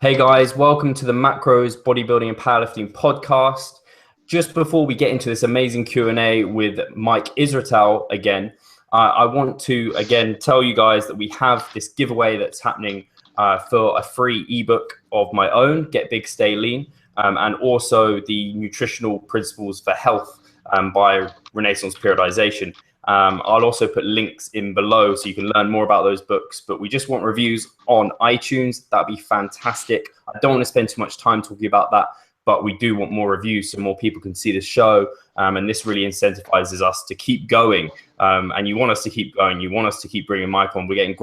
Hey guys, welcome to the Macros Bodybuilding and Powerlifting podcast. Just before we get into this amazing Q&A with Mike Israetel again, I want to again tell you guys that we have this giveaway that's happening for a free ebook of my own, Get Big, Stay Lean, and also the Nutritional Principles for Health by Renaissance Periodization. I'll also put links in below so you can learn more about those books, but we just want reviews on iTunes. That'd be fantastic. I don't want to spend too much time talking about that, but we do want more reviews so more people can see the show. And this really incentivizes us to keep going. And you want us to keep going. You want us to keep bringing Mike on. We're getting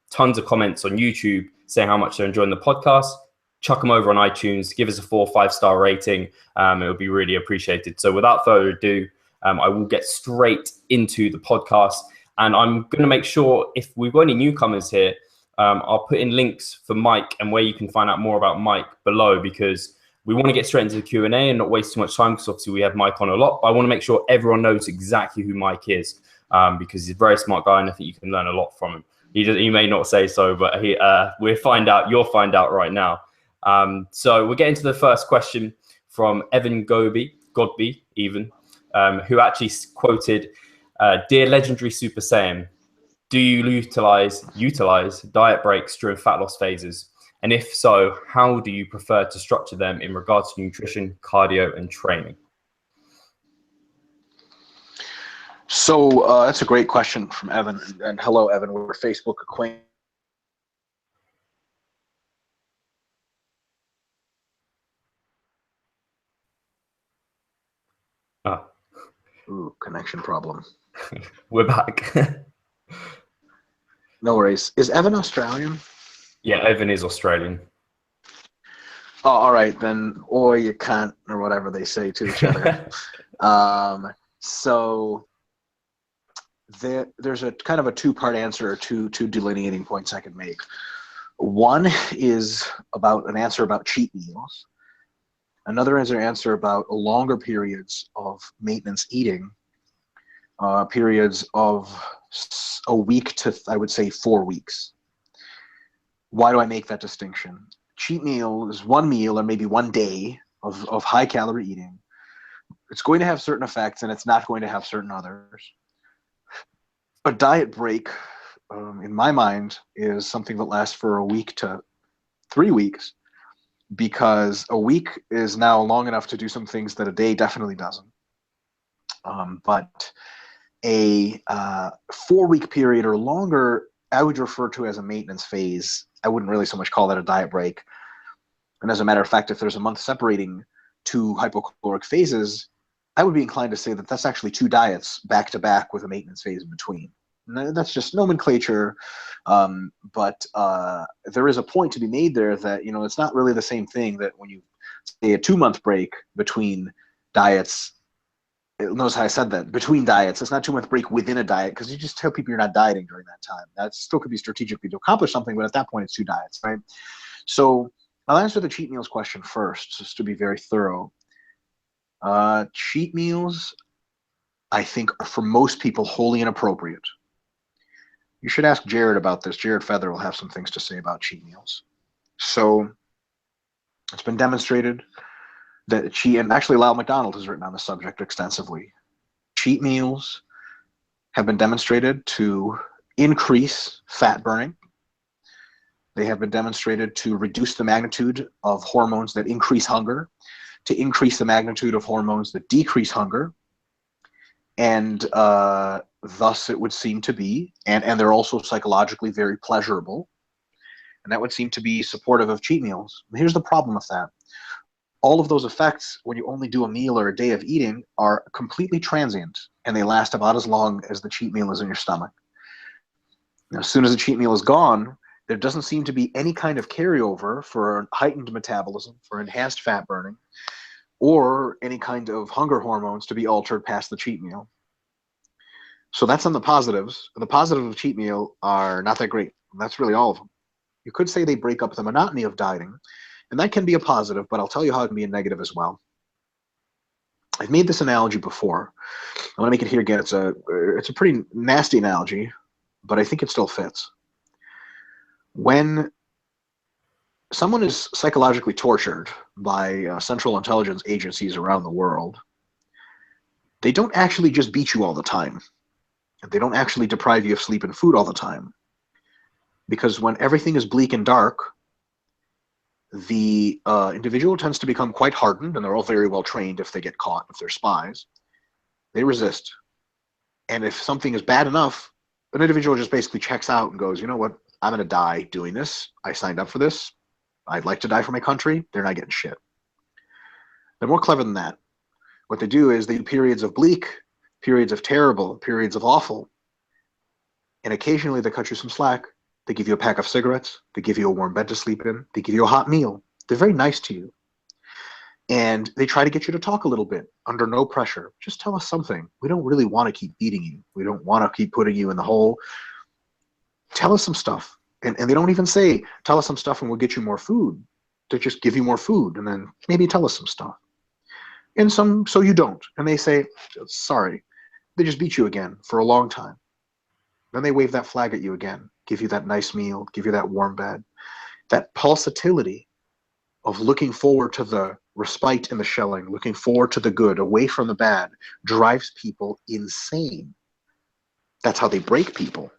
tons of comments on YouTube saying how much they're enjoying the podcast. Chuck them over on iTunes. Give us a 4 or 5-star rating. It would be really appreciated. So without further ado, I will get straight into the podcast, and I'm going to make sure if we've got any newcomers here, I'll put in links for Mike and where you can find out more about Mike below, because we want to get straight into the Q&A and not waste too much time, because obviously we have Mike on a lot. But I want to make sure everyone knows exactly who Mike is, because he's a very smart guy and I think you can learn a lot from him. He may not say so, but we'll find out. You'll find out right now. So we'll get into the first question from Evan Godby even. Who actually quoted, "Dear legendary Super Saiyan, do you utilize diet breaks during fat loss phases? And if so, how do you prefer to structure them in regards to nutrition, cardio, and training?" So that's a great question from Evan. And hello, Evan. We're Facebook acquaintances. Ooh, connection problem. We're back. No worries. Is Evan Australian? Yeah, Evan is Australian. Oh, all right, then. Or you can't, or whatever they say to each other. So there's a kind of a two-part answer, or two delineating points I could make. One is about an answer about cheat meals. Another is an answer about longer periods of maintenance eating, periods of a week to, I would say, 4 weeks. Why do I make that distinction? Cheat meal is one meal or maybe one day of high calorie eating. It's going to have certain effects and it's not going to have certain others. A diet break, in my mind, is something that lasts for a week to 3 weeks, because a week is now long enough to do some things that a day definitely doesn't. But a 4-week period or longer, I would refer to as a maintenance phase. I wouldn't really so much call that a diet break. And as a matter of fact, if there's a month separating 2 hypocaloric phases, I would be inclined to say that that's actually 2 diets back to back with a maintenance phase in between. And that's just nomenclature, but there is a point to be made there that, it's not really the same thing that when you say a 2-month break between diets. Notice how I said that, between diets. It's not 2-month break within a diet, because you just tell people you're not dieting during that time. That still could be strategically to accomplish something, but at that point it's 2 diets, right? So I'll answer the cheat meals question first, just to be very thorough. Cheat meals, I think, are for most people wholly inappropriate. You should ask Jared about this. Jared Feather will have some things to say about cheat meals. So it's been demonstrated that and actually Lyle McDonald has written on the subject extensively. Cheat meals have been demonstrated to increase fat burning. They have been demonstrated to reduce the magnitude of hormones that increase hunger, to increase the magnitude of hormones that decrease hunger. And thus it would seem to be, and they're also psychologically very pleasurable. And that would seem to be supportive of cheat meals. Here's the problem with that. All of those effects, when you only do a meal or a day of eating, are completely transient, and they last about as long as the cheat meal is in your stomach. Now, as soon as the cheat meal is gone, there doesn't seem to be any kind of carryover for heightened metabolism, for enhanced fat burning, or any kind of hunger hormones to be altered past the cheat meal. So that's on the positives. The positives of cheat meal are not that great. That's really all of them. You could say they break up the monotony of dieting, and that can be a positive, but I'll tell you how it can be a negative as well. I've made this analogy before. I want to make it here again. It's a pretty nasty analogy, but I think it still fits. When someone is psychologically tortured by central intelligence agencies around the world, they don't actually just beat you all the time. They don't actually deprive you of sleep and food all the time. Because when everything is bleak and dark, the individual tends to become quite hardened, and they're all very well trained if they get caught, if they're spies. They resist. And if something is bad enough, an individual just basically checks out and goes, you know what, I'm going to die doing this. I signed up for this. I'd like to die for my country. They're not getting shit. They're more clever than that. What they do is they do periods of bleak, periods of terrible, periods of awful. And occasionally they cut you some slack. They give you a pack of cigarettes. They give you a warm bed to sleep in. They give you a hot meal. They're very nice to you. And they try to get you to talk a little bit under no pressure. Just tell us something. We don't really want to keep beating you. We don't want to keep putting you in the hole. Tell us some stuff. And they don't even say, tell us some stuff and we'll get you more food. They just give you more food and then maybe tell us some stuff. And so you don't. And they say, sorry. They just beat you again for a long time. Then they wave that flag at you again, give you that nice meal, give you that warm bed. That pulsatility of looking forward to the respite in the shelling, looking forward to the good, away from the bad, drives people insane. That's how they break people.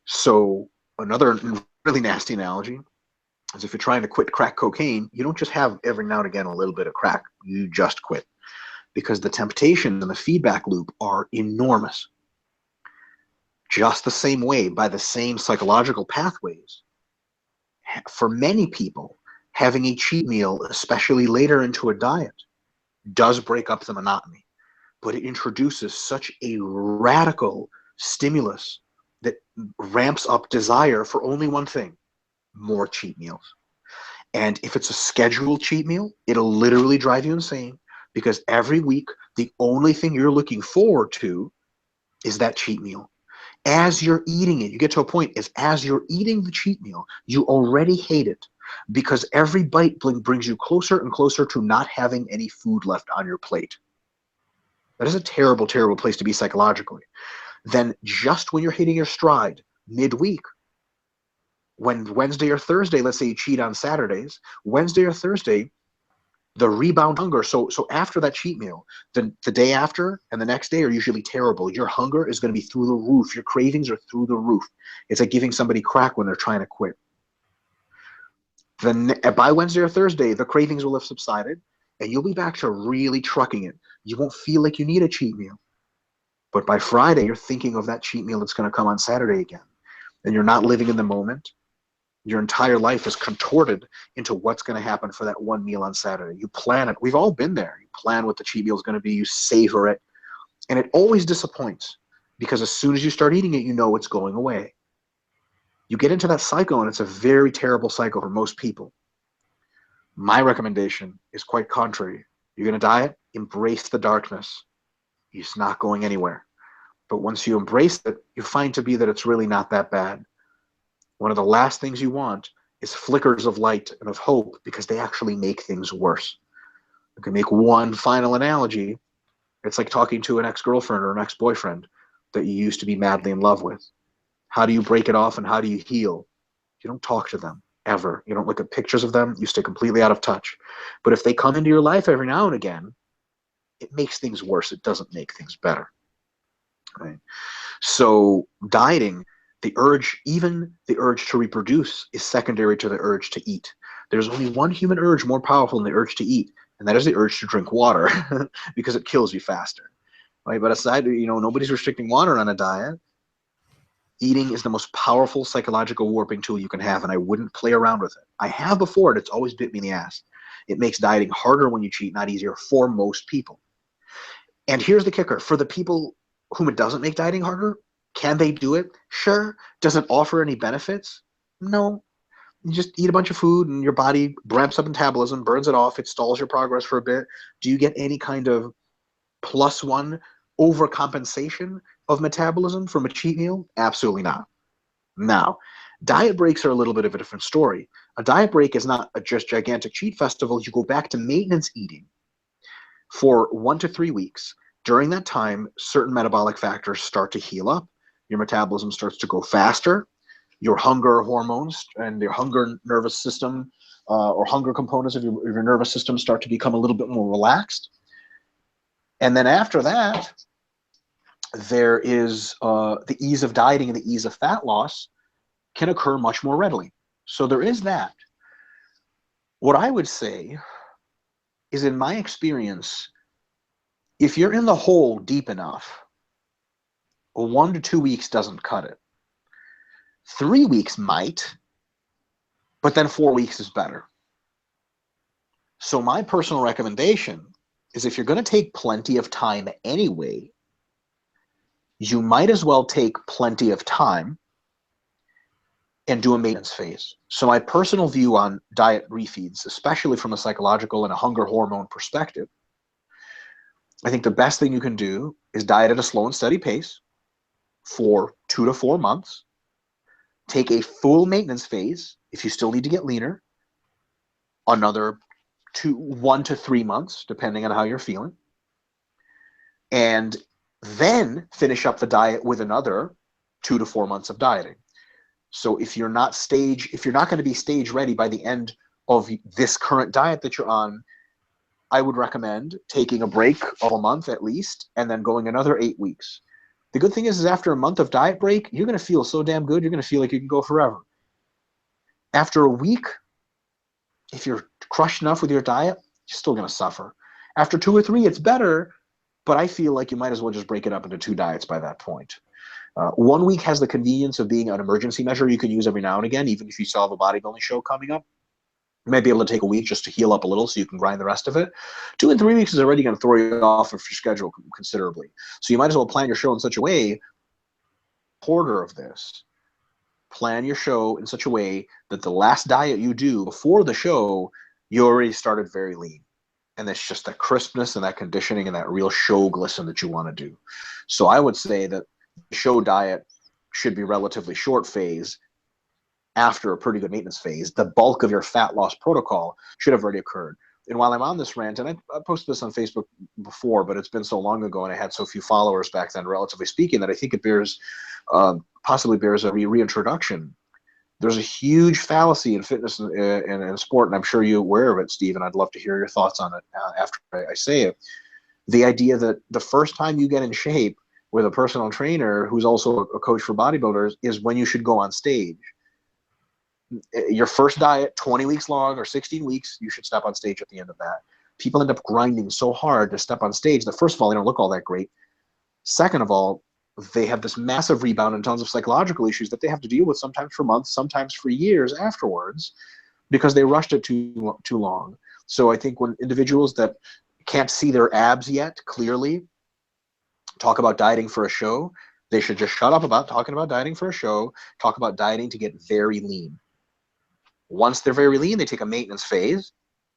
So another really nasty analogy is if you're trying to quit crack cocaine, you don't just have every now and again a little bit of crack. You just quit. Because the temptations and the feedback loop are enormous. Just the same way, by the same psychological pathways, for many people, having a cheat meal, especially later into a diet, does break up the monotony, but it introduces such a radical stimulus that ramps up desire for only one thing: more cheat meals. And if it's a scheduled cheat meal, it'll literally drive you insane, because every week, the only thing you're looking forward to is that cheat meal. As you're eating it, you get to a point as you're eating the cheat meal, you already hate it, because every bite brings you closer and closer to not having any food left on your plate. That is a terrible, terrible place to be psychologically. Then just when you're hitting your stride midweek, when Wednesday or Thursday, let's say you cheat on Saturdays, Wednesday or Thursday, the rebound hunger. So after that cheat meal, the day after and the next day are usually terrible. Your hunger is going to be through the roof. Your cravings are through the roof. It's like giving somebody crack when they're trying to quit. Then by Wednesday or Thursday, the cravings will have subsided, and you'll be back to really trucking it. You won't feel like you need a cheat meal. But by Friday, you're thinking of that cheat meal that's going to come on Saturday again. And you're not living in the moment. Your entire life is contorted into what's going to happen for that one meal on Saturday. You plan it. We've all been there. You plan what the cheat meal is going to be. You savor it. And it always disappoints, because as soon as you start eating it, you know it's going away. You get into that cycle, and it's a very terrible cycle for most people. My recommendation is quite contrary. You're going to diet, embrace the darkness. It's not going anywhere. But once you embrace it, you find to be that it's really not that bad. One of the last things you want is flickers of light and of hope, because they actually make things worse. You can make one final analogy. It's like talking to an ex-girlfriend or an ex-boyfriend that you used to be madly in love with. How do you break it off and how do you heal? You don't talk to them, ever. You don't look at pictures of them. You stay completely out of touch. But if they come into your life every now and again, it makes things worse. It doesn't make things better. Right? So dieting, even the urge to reproduce, is secondary to the urge to eat. There's only one human urge more powerful than the urge to eat, and that is the urge to drink water, because it kills you faster. Right? But aside, nobody's restricting water on a diet. Eating is the most powerful psychological warping tool you can have, and I wouldn't play around with it. I have before, and it's always bit me in the ass. It makes dieting harder when you cheat, not easier, for most people. And here's the kicker. For the people whom it doesn't make dieting harder, can they do it? Sure. Does it offer any benefits? No. You just eat a bunch of food and your body ramps up metabolism, burns it off, it stalls your progress for a bit. Do you get any kind of +1 overcompensation of metabolism from a cheat meal? Absolutely not. Now, diet breaks are a little bit of a different story. A diet break is not a just gigantic cheat festival. You go back to maintenance eating for 1 to 3 weeks. During that time, certain metabolic factors start to heal up. Your metabolism starts to go faster. your hunger hormones and your hunger nervous system or hunger components of your nervous system start to become a little bit more relaxed. And then after that, there is the ease of dieting and the ease of fat loss can occur much more readily. So there is that. What I would say is, in my experience, if you're in the hole deep enough, 1 to 2 weeks doesn't cut it. 3 weeks might, but then 4 weeks is better. So my personal recommendation is, if you're going to take plenty of time anyway, you might as well take plenty of time and do a maintenance phase. So my personal view on diet refeeds, especially from a psychological and a hunger hormone perspective, I think the best thing you can do is diet at a slow and steady pace for 2 to 4 months. Take a full maintenance phase if you still need to get leaner, another 1 to 3 months, depending on how you're feeling. And then finish up the diet with another 2 to 4 months of dieting. So if you're not going to be stage ready by the end of this current diet that you're on, I would recommend taking a break of a month at least, and then going another 8 weeks. The good thing is after a month of diet break, you're going to feel so damn good, you're going to feel like you can go forever. After a week, if you're crushed enough with your diet, you're still going to suffer. After 2 or 3, it's better, but I feel like you might as well just break it up into 2 diets by that point. 1 week has the convenience of being an emergency measure you can use every now and again, even if you still have a bodybuilding show coming up. You might be able to take a week just to heal up a little so you can grind the rest of it. 2 and 3 weeks is already going to throw you off of your schedule considerably. So you might as well plan your show in such a way, quarter of this, plan your show in such a way that the last diet you do before the show, you already started very lean. And it's just that crispness and that conditioning and that real show glisten that you want to do. So I would say that the show diet should be relatively short phase. After a pretty good maintenance phase, the bulk of your fat loss protocol should have already occurred. And while I'm on this rant, and I posted this on Facebook before, but it's been so long ago and I had so few followers back then, relatively speaking, that I think it possibly bears a reintroduction. There's a huge fallacy in fitness and sport, and I'm sure you're aware of it, Steve, and I'd love to hear your thoughts on it after I say it. The idea that the first time you get in shape with a personal trainer who's also a coach for bodybuilders is when you should go on stage. Your first diet, 20 weeks long or 16 weeks, you should step on stage at the end of that. People end up grinding so hard to step on stage that, first of all, they don't look all that great. Second of all, they have this massive rebound and tons of psychological issues that they have to deal with, sometimes for months, sometimes for years afterwards, because they rushed it too long. So I think when individuals that can't see their abs yet clearly talk about dieting for a show, they should just shut up about talking about dieting for a show, talk about dieting to get very lean. Once they're very lean, they take a maintenance phase,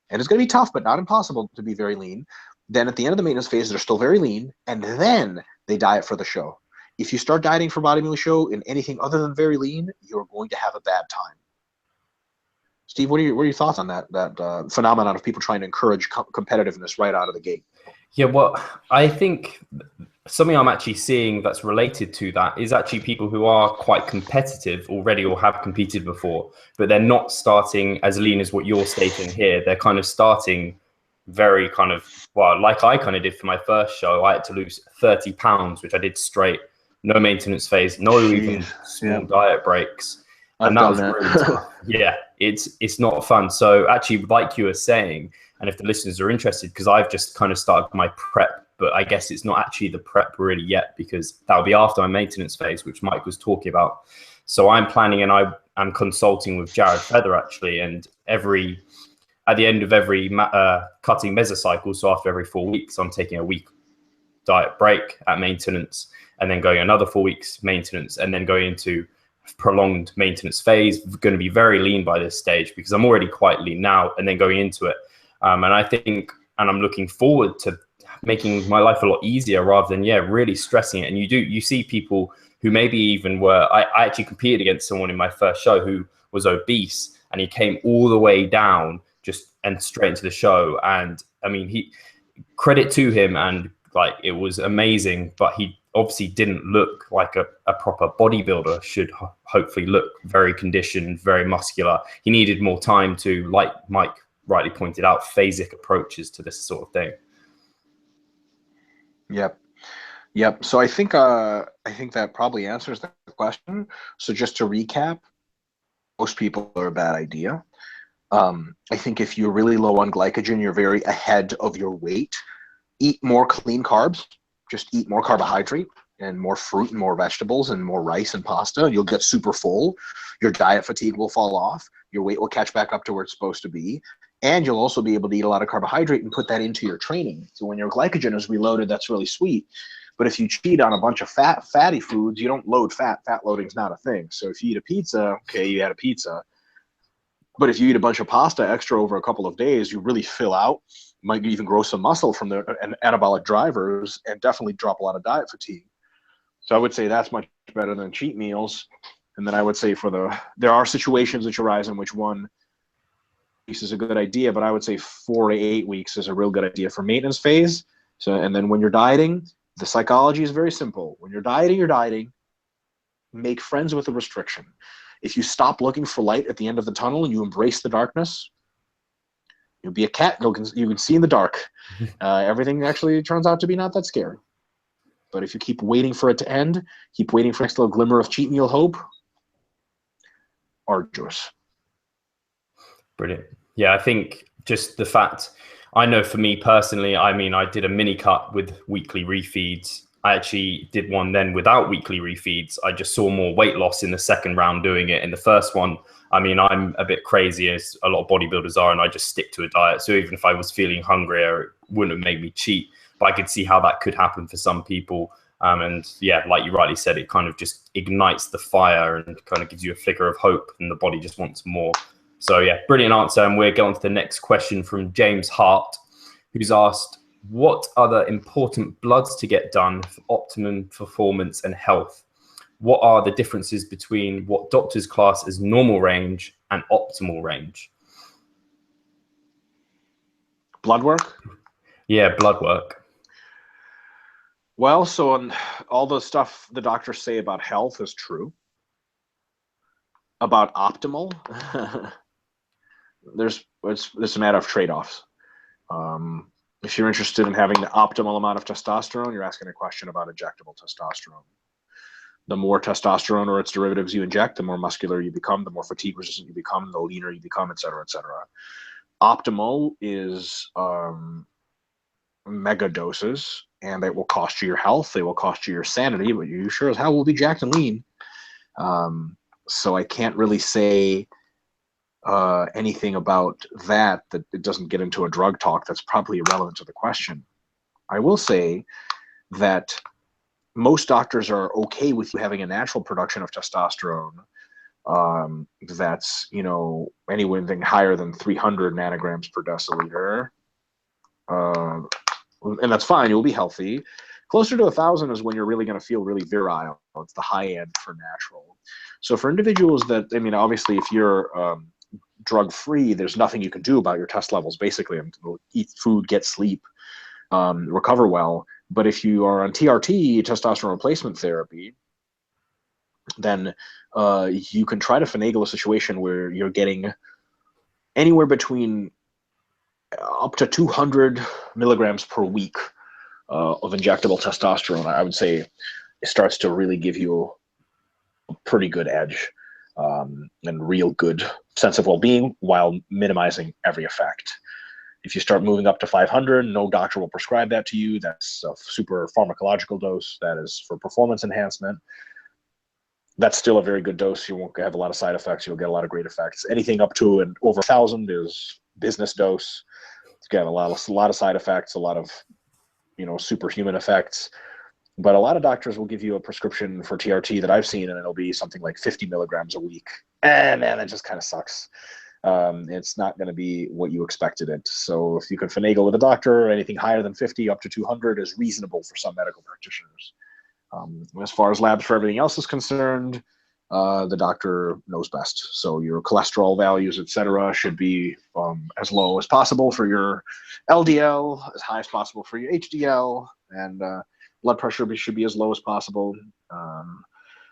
and it's going to be tough, but not impossible to be very lean. Then at the end of the maintenance phase, they're still very lean, and then they diet for the show. If you start dieting for bodybuilding show in anything other than very lean, you're going to have a bad time. Steve, what are your thoughts on that phenomenon of people trying to encourage competitiveness right out of the gate? Yeah, well, I think something I'm actually seeing that's related to that is actually people who are quite competitive already or have competed before, but they're not starting as lean as what you're stating here. They're kind of starting very kind of, well, like I kind of did for my first show. I had to lose 30 pounds, which I did straight, no maintenance phase, no even small diet breaks. And that was really tough. Yeah, it's not fun. So actually, like you were saying, and if the listeners are interested, because I've just kind of started my prep, but I guess it's not actually the prep really yet, because that'll be after my maintenance phase, which Mike was talking about. So I'm planning, and I'm consulting with Jared Feather actually, and at the end of every cutting mesocycle, so after every 4 weeks, I'm taking a week diet break at maintenance, and then going another 4 weeks maintenance, and then going into prolonged maintenance phase. Going to be very lean by this stage because I'm already quite lean now, and then going into it. And I think, and I'm looking forward to making my life a lot easier rather than, really stressing it. And you see people who maybe even I actually competed against someone in my first show who was obese, and he came all the way down and straight into the show. And I mean, credit to him, and like, it was amazing, but he obviously didn't look like a proper bodybuilder should hopefully look. Very conditioned, very muscular. He needed more time to, like Mike rightly pointed out, phasic approaches to this sort of thing. Yep. So I think that probably answers the question. So just to recap, most people are a bad idea. I think if you're really low on glycogen, you're very ahead of your weight. Eat more clean carbs. Just eat more carbohydrate and more fruit and more vegetables and more rice and pasta. You'll get super full. Your diet fatigue will fall off. Your weight will catch back up to where it's supposed to be. And you'll also be able to eat a lot of carbohydrate and put that into your training. So when your glycogen is reloaded, that's really sweet. But if you cheat on a bunch of fatty foods, you don't load fat. Fat loading is not a thing. So if you eat a pizza, okay, you had a pizza. But if you eat a bunch of pasta extra over a couple of days, you really fill out. Might even grow some muscle from the anabolic drivers and definitely drop a lot of diet fatigue. So I would say that's much better than cheat meals. And then I would say there are situations which arise in which 1 week is a good idea, but I would say 4 to 8 weeks is a real good idea for maintenance phase. So, and then when you're dieting, the psychology is very simple. When you're dieting, make friends with the restriction. If you stop looking for light at the end of the tunnel and you embrace the darkness, you'll be a cat. You can see in the dark. Everything actually turns out to be not that scary. But if you keep waiting for it to end, keep waiting for next little glimmer of cheat meal hope, arduous. Brilliant. Yeah, I think just the fact, I know for me personally, I mean, I did a mini cut with weekly refeeds. I actually did one then without weekly refeeds. I just saw more weight loss in the second round doing it. In the first one, I mean, I'm a bit crazy as a lot of bodybuilders are, and I just stick to a diet. So even if I was feeling hungrier, it wouldn't have made me cheat. But I could see how that could happen for some people. And yeah, like you rightly said, it kind of just ignites the fire and kind of gives you a flicker of hope, and the body just wants more. So yeah, brilliant answer. And we're going to the next question from James Hart, who's asked, what are the important bloods to get done for optimum performance and health? What are the differences between what doctors class as normal range and optimal range? Blood work? Yeah, blood work. Well, so on all the stuff the doctors say about health is true. About optimal, it's a matter of trade-offs. If you're interested in having the optimal amount of testosterone, you're asking a question about injectable testosterone. The more testosterone or its derivatives you inject, the more muscular you become, the more fatigue resistant you become, the leaner you become, et cetera, et cetera. Optimal is mega doses, and they will cost you your health, they will cost you your sanity, but you sure as hell will be jacked and lean. So I can't really say anything about that it doesn't get into a drug talk that's probably irrelevant to the question. I will say that most doctors are okay with you having a natural production of testosterone that's, anything higher than 300 nanograms per deciliter. And that's fine, you'll be healthy. Closer to 1,000 is when you're really going to feel really virile. It's the high end for natural. So for individuals that, obviously if you're drug-free, there's nothing you can do about your test levels, basically. Eat food, get sleep, recover well. But if you are on TRT, testosterone replacement therapy, then you can try to finagle a situation where you're getting anywhere between up to 200 milligrams per week of injectable testosterone. I would say it starts to really give you a pretty good edge and real good sense of well-being while minimizing every effect. If you start moving up to 500, no doctor will prescribe that to you. That's a super pharmacological dose. That is for performance enhancement. That's still a very good dose. You won't have a lot of side effects. You'll get a lot of great effects. Anything up to and over 1,000 is business dose. It's got a lot of side effects, a lot of superhuman effects. But a lot of doctors will give you a prescription for TRT that I've seen, and it'll be something like 50 milligrams a week. Man, that just kind of sucks. It's not going to be what you expected it. So if you can finagle with a doctor, anything higher than 50 up to 200 is reasonable for some medical practitioners. As far as labs for everything else is concerned, the doctor knows best. So your cholesterol values, et cetera, should be as low as possible for your LDL, as high as possible for your HDL, and blood pressure should be as low as possible.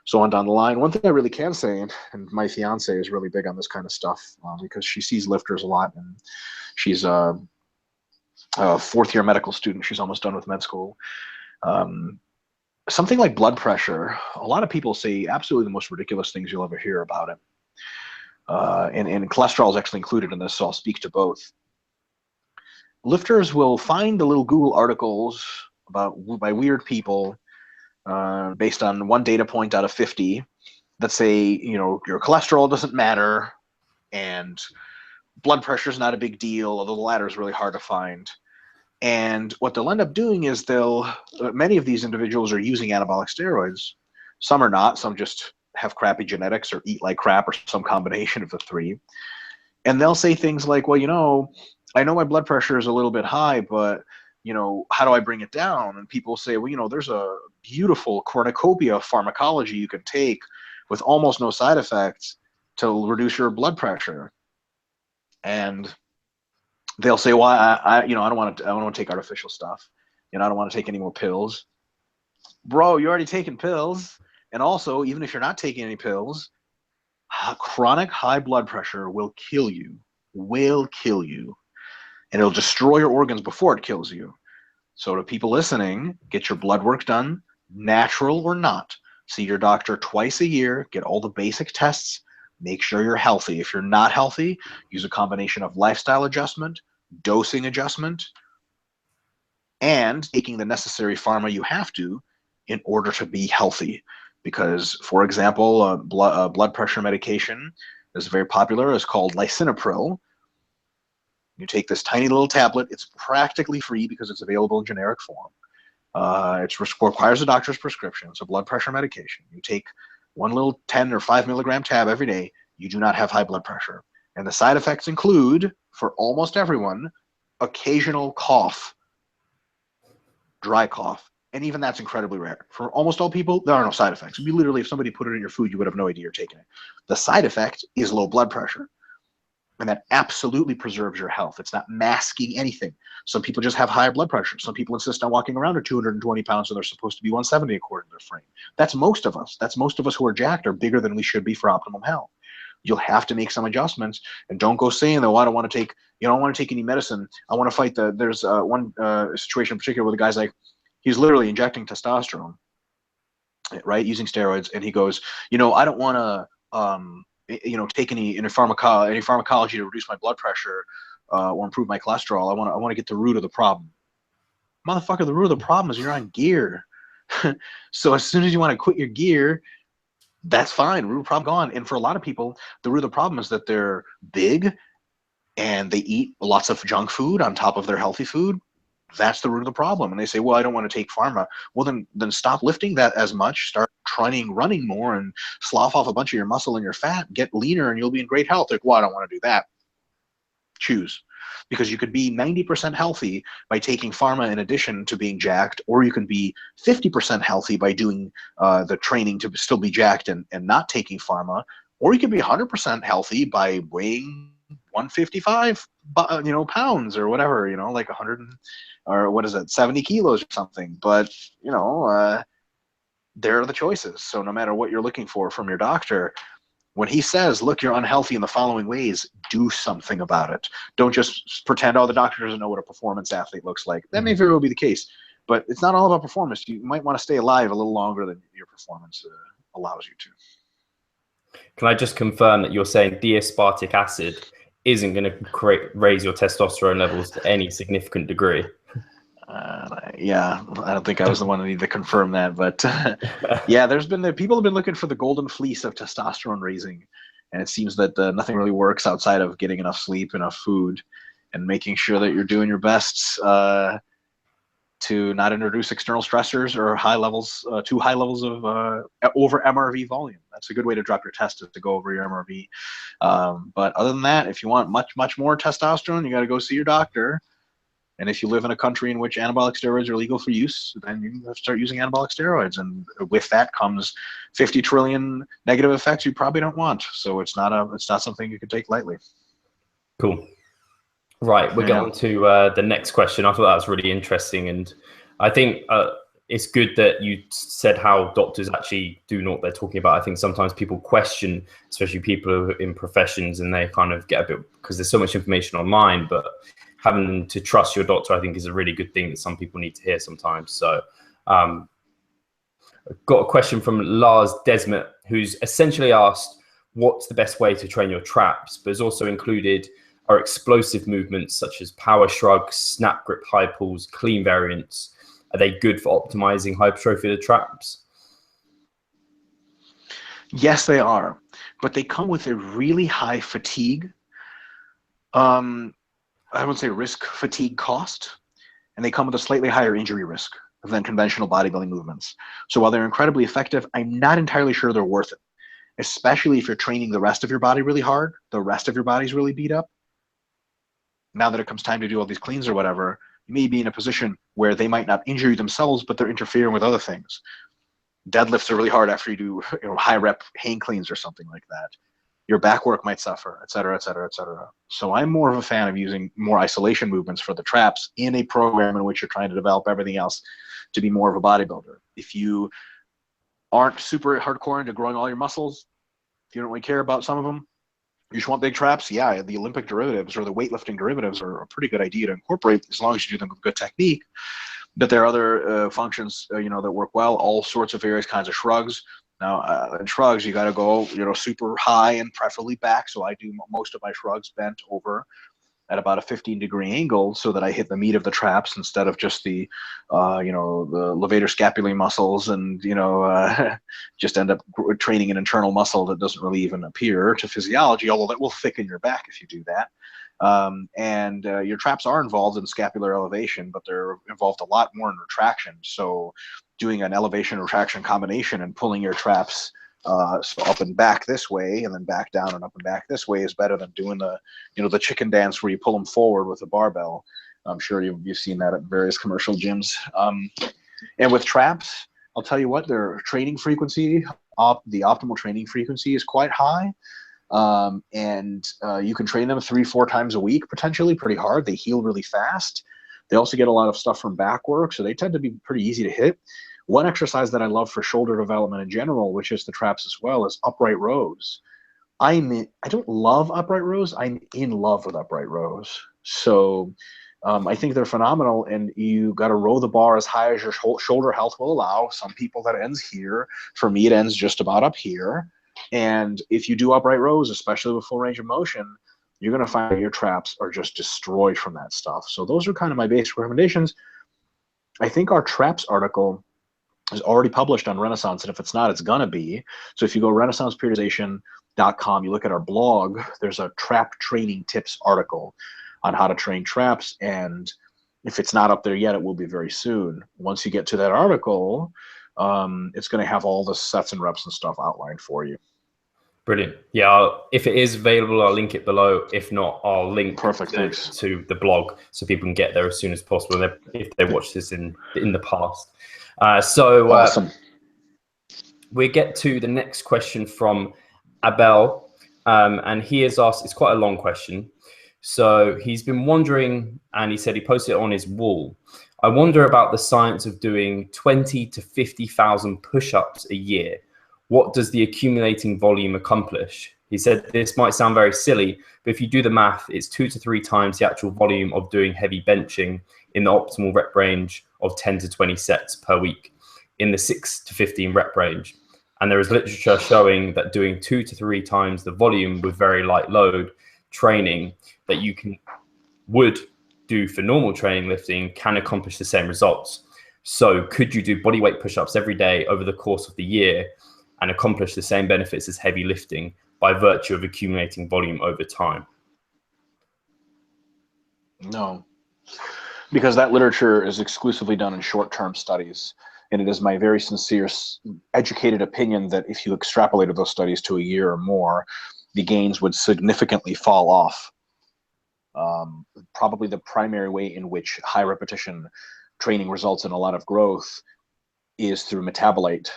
So on down the line. One thing I really can say, and my fiance is really big on this kind of stuff because she sees lifters a lot, and she's a fourth-year medical student. She's almost done with med school. Something like blood pressure, a lot of people say absolutely the most ridiculous things you'll ever hear about it. And cholesterol is actually included in this, so I'll speak to both. Lifters will find the little Google articles by weird people based on one data point out of 50 that say, you know, your cholesterol doesn't matter and blood pressure is not a big deal, although the latter is really hard to find. And what they'll end up doing is many of these individuals are using anabolic steroids. Some are not, some just have crappy genetics or eat like crap or some combination of the three. And they'll say things like, well, you know, I know my blood pressure is a little bit high, but you know, how do I bring it down? And people say, well, you know, there's a beautiful cornucopia of pharmacology you can take with almost no side effects to reduce your blood pressure. And they'll say, well, I don't want to take artificial stuff. You know, I don't want to take any more pills. Bro, you're already taking pills. And also, even if you're not taking any pills, chronic high blood pressure will kill you, and it'll destroy your organs before it kills you. So to people listening, get your blood work done, natural or not. See your doctor twice a year, get all the basic tests, make sure you're healthy. If you're not healthy, use a combination of lifestyle adjustment, dosing adjustment, and taking the necessary pharma you have to in order to be healthy. Because, for example, blood pressure medication is very popular. It's called lisinopril. You take this tiny little tablet. It's practically free because it's available in generic form. It requires a doctor's prescription. It's a blood pressure medication. You take one little 10 or 5 milligram tab every day. You do not have high blood pressure. And the side effects include, for almost everyone, occasional cough, dry cough. And even that's incredibly rare. For almost all people, there are no side effects. You literally, if somebody put it in your food, you would have no idea you're taking it. The side effect is low blood pressure. And that absolutely preserves your health. It's not masking anything. Some people just have higher blood pressure. Some people insist on walking around at 220 pounds when they're supposed to be 170 according to their frame. That's most of us. That's most of us who are jacked, are bigger than we should be for optimum health. You'll have to make some adjustments, and don't go saying, though, I don't want to take, you know, I don't want to take any medicine. I want to fight there's one situation in particular where the guy's like, he's literally injecting testosterone, right, using steroids, and he goes, you know, I don't want to, you know, take any pharmacology to reduce my blood pressure or improve my cholesterol. I want to get the root of the problem. Motherfucker, the root of the problem is you're on gear. So as soon as you want to quit your gear, that's fine. Root of the problem gone. And for a lot of people, the root of the problem is that they're big and they eat lots of junk food on top of their healthy food. That's the root of the problem. And they say, well, I don't want to take pharma. Well, then stop lifting that as much. Start running more and slough off a bunch of your muscle and your fat. Get leaner and you'll be in great health. Like, well, I don't want to do that. Choose. Because you could be 90% healthy by taking pharma in addition to being jacked, or you can be 50% healthy by doing the training to still be jacked and not taking pharma, or you can be 100% healthy by weighing 155 pounds or whatever, you know, like 100 or what is it, 70 kilos or something. But you know, there are the choices. So no matter what you're looking for from your doctor, when he says, look, you're unhealthy in the following ways, do something about it. Don't just pretend, oh, the doctor doesn't know what a performance athlete looks like. That may very well be the case, but it's not all about performance. You might want to stay alive a little longer than your performance allows you to. Can I just confirm that you're saying D-aspartic acid isn't going to raise your testosterone levels to any significant degree? Yeah, I don't think I was the one that needed to confirm that, but yeah, people have been looking for the golden fleece of testosterone raising, and it seems that nothing really works outside of getting enough sleep, enough food, and making sure that you're doing your best to not introduce external stressors or too high levels of over MRV volume. That's a good way to drop your test, is to go over your MRV. But other than that, if you want much more testosterone, you got to go see your doctor. And if you live in a country in which anabolic steroids are legal for use, then you have to start using anabolic steroids. And with that comes 50 trillion negative effects you probably don't want. So it's not something you can take lightly. Cool. Right, we're going to the next question. I thought that was really interesting, and I think it's good that you said how doctors actually do know what they're talking about. I think sometimes people question, especially people in professions, and they kind of get a bit, because there's so much information online, but having to trust your doctor, I think, is a really good thing that some people need to hear sometimes. So I've got a question from Lars Desmet, who's essentially asked, what's the best way to train your traps, but has also included are explosive movements such as power shrugs, snap grip high pulls, clean variants. Are they good for optimizing hypertrophy of the traps? Yes, they are, but they come with a really high fatigue. I would say risk, fatigue, cost, and they come with a slightly higher injury risk than conventional bodybuilding movements. So while they're incredibly effective, I'm not entirely sure they're worth it, especially if you're training the rest of your body really hard, the rest of your body's really beat up. Now that it comes time to do all these cleans or whatever, you may be in a position where they might not injure you themselves, but they're interfering with other things. Deadlifts are really hard after you do high rep hang cleans or something like that. Your back work might suffer, et cetera, et cetera, et cetera. So I'm more of a fan of using more isolation movements for the traps in a program in which you're trying to develop everything else to be more of a bodybuilder. If you aren't super hardcore into growing all your muscles, if you don't really care about some of them, you just want big traps, yeah, the Olympic derivatives or the weightlifting derivatives are a pretty good idea to incorporate as long as you do them with good technique. But there are other functions, that work well. All sorts of various kinds of shrugs. Now, in shrugs, you got to go, super high and preferably back. So I do most of my shrugs bent over at about a 15-degree angle so that I hit the meat of the traps instead of just the levator scapulae muscles and, just end up training an internal muscle that doesn't really even appear to physiology, although that will thicken your back if you do that. Your traps are involved in scapular elevation, but they're involved a lot more in retraction. So doing an elevation retraction combination and pulling your traps so up and back this way and then back down and up and back this way is better than doing the chicken dance where you pull them forward with a barbell. I'm sure you've seen that at various commercial gyms. And with traps, I'll tell you what, their training frequency, the optimal training frequency is quite high. You can train them 3-4 times a week, potentially pretty hard. They heal really fast. They also get a lot of stuff from back work, so they tend to be pretty easy to hit. One exercise that I love for shoulder development in general, which is the traps as well, is upright rows. I don't love upright rows. I'm in love with upright rows. So I think they're phenomenal, and you got to row the bar as high as your shoulder health will allow. Some people that ends here. For me, it ends just about up here. And if you do upright rows, especially with full range of motion, you're going to find that your traps are just destroyed from that stuff. So those are kind of my basic recommendations. I think our traps article is already published on Renaissance, and if it's not, it's going to be. So if you go renaissanceperiodization.com, you look at our blog, there's a trap training tips article on how to train traps, and if it's not up there yet, it will be very soon. Once you get to that article, it's going to have all the sets and reps and stuff outlined for you. Brilliant. Yeah, if it is available, I'll link it below. If not, I'll link to the blog so people can get there as soon as possible if they watch this in the past. Awesome. We get to the next question from Abel, and he has asked, it's quite a long question. So he's been wondering, and he said he posted it on his wall. I wonder about the science of doing 20 to 50,000 push-ups a year. What does the accumulating volume accomplish? He said this might sound very silly, but if you do the math, it's 2 to 3 times the actual volume of doing heavy benching in the optimal rep range of 10 to 20 sets per week in the 6 to 15 rep range. And there is literature showing that doing 2 to 3 times the volume with very light load training that you would do for normal training lifting can accomplish the same results. So could you do bodyweight push-ups every day over the course of the year and accomplish the same benefits as heavy lifting by virtue of accumulating volume over time? No, because that literature is exclusively done in short-term studies. And it is my very sincere, educated opinion that if you extrapolated those studies to a year or more, the gains would significantly fall off. Probably the primary way in which high repetition training results in a lot of growth is through metabolite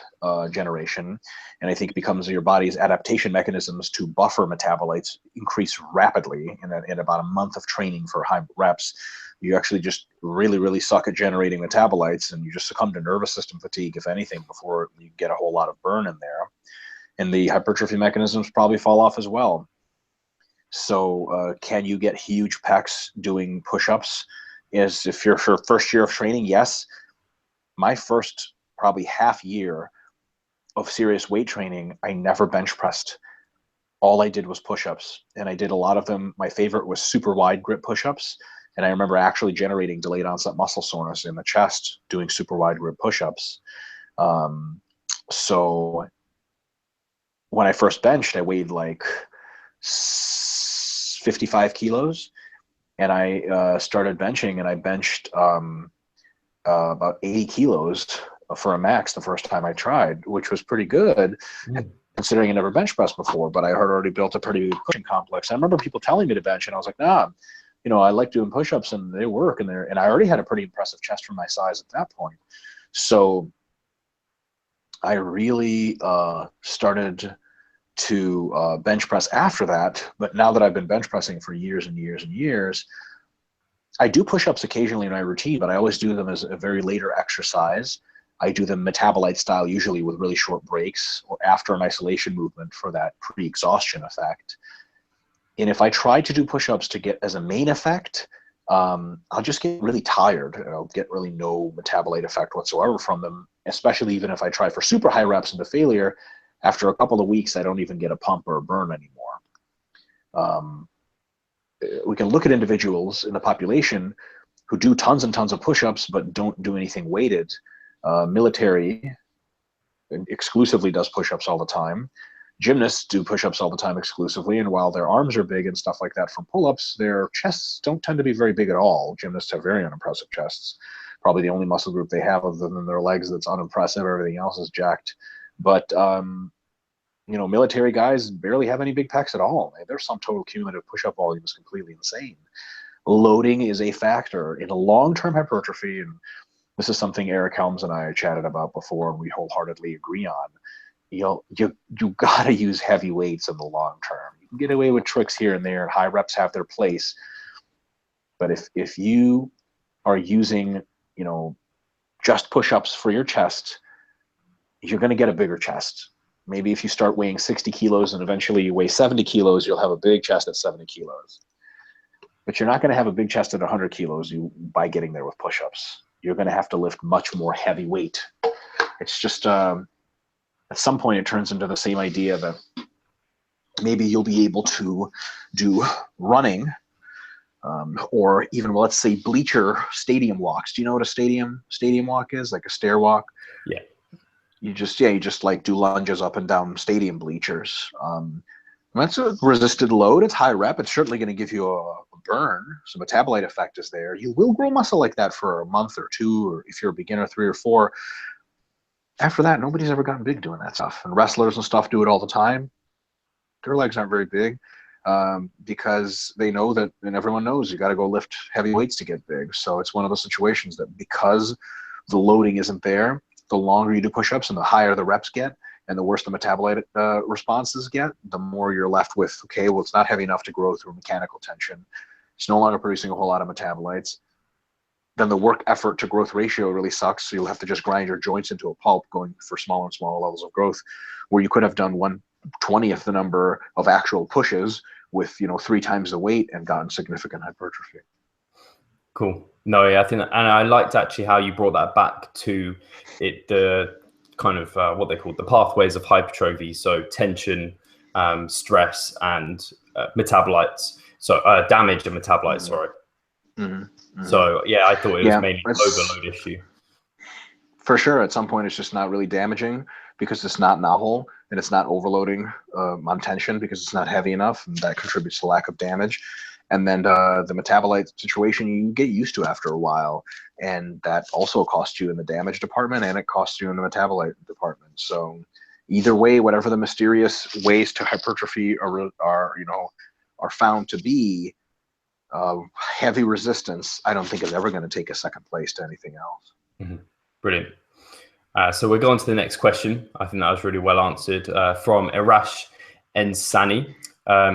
generation. And I think becomes your body's adaptation mechanisms to buffer metabolites increase rapidly in about a month of training for high reps. You actually just really, really suck at generating metabolites, and you just succumb to nervous system fatigue, if anything, before you get a whole lot of burn in there. And the hypertrophy mechanisms probably fall off as well. So can you get huge pecs doing push-ups? Is if you're for first year of training, yes. My first probably half year of serious weight training, I never bench pressed. All I did was push-ups, and I did a lot of them. My favorite was super wide grip push-ups, and I remember actually generating delayed onset muscle soreness in the chest doing super wide grip push-ups. So when I first benched, I weighed like 55 kilos, and I started benching, and I benched about 80 kilos for a max the first time I tried, which was pretty good considering I never bench pressed before, but I had already built a pretty good pushing complex. I remember people telling me to bench, and I was like, nah, you know, I like doing push-ups and they work, and I already had a pretty impressive chest for my size at that point. So I really started to bench press after that. But now that I've been bench pressing for years and years and years, I do push-ups occasionally in my routine, but I always do them as a very later exercise. I do them metabolite style, usually with really short breaks or after an isolation movement for that pre-exhaustion effect. And if I try to do push-ups to get as a main effect, I'll just get really tired. I'll get really no metabolite effect whatsoever from them, especially even if I try for super high reps into failure. After a couple of weeks, I don't even get a pump or a burn anymore. We can look at individuals in the population who do tons and tons of push-ups but don't do anything weighted. Military exclusively does push-ups all the time. Gymnasts do push-ups all the time exclusively, and while their arms are big and stuff like that from pull-ups, their chests don't tend to be very big at all. Gymnasts have very unimpressive chests. Probably the only muscle group they have other than their legs that's unimpressive. Everything else is jacked. But you know, military guys barely have any big pecs at all. Their sum total cumulative push-up volume is completely insane. Loading is a factor in a long-term hypertrophy, and this is something Eric Helms and I chatted about before, and we wholeheartedly agree on. You gotta use heavy weights in the long term. You can get away with tricks here and there, and high reps have their place. But if you are using, you know, just push-ups for your chest, you're going to get a bigger chest. Maybe if you start weighing 60 kilos and eventually you weigh 70 kilos, you'll have a big chest at 70 kilos. But you're not going to have a big chest at 100 kilos by getting there with push-ups. You're going to have to lift much more heavy weight. It's just at some point it turns into the same idea that maybe you'll be able to do running or even, well, let's say bleacher stadium walks. Do you know what a stadium walk is? Like a stair walk? Yeah. You just like do lunges up and down stadium bleachers. That's a resisted load. It's high rep. It's certainly going to give you a burn. So metabolite effect is there. You will grow muscle like that for a month or two, or if you're a beginner, 3 or 4. After that, nobody's ever gotten big doing that stuff. And wrestlers and stuff do it all the time. Their legs aren't very big because they know that, and everyone knows you got to go lift heavy weights to get big. So it's one of those situations that because the loading isn't there, the longer you do push-ups and the higher the reps get, and the worse the metabolite responses get, the more you're left with, okay, well, it's not heavy enough to grow through mechanical tension. It's no longer producing a whole lot of metabolites. Then the work effort to growth ratio really sucks. So you'll have to just grind your joints into a pulp going for smaller and smaller levels of growth, where you could have done 1/20th the number of actual pushes with, 3 times the weight and gotten significant hypertrophy. Cool. No, yeah, I think, and I liked actually how you brought that back to it, the kind of what they call the pathways of hypertrophy. So tension, stress, and metabolites. So damage and metabolites. Sorry. Mm-hmm. So yeah, I thought it was mainly an overload issue. For sure, at some point it's just not really damaging because it's not novel, and it's not overloading on tension because it's not heavy enough, and that contributes to lack of damage. And then the metabolite situation you get used to after a while, and that also costs you in the damage department, and it costs you in the metabolite department. So either way, whatever the mysterious ways to hypertrophy are found to be, heavy resistance, I don't think is ever going to take a second place to anything else. Mm-hmm. Brilliant. So we're going to the next question. I think that was really well answered from Irash Ensani,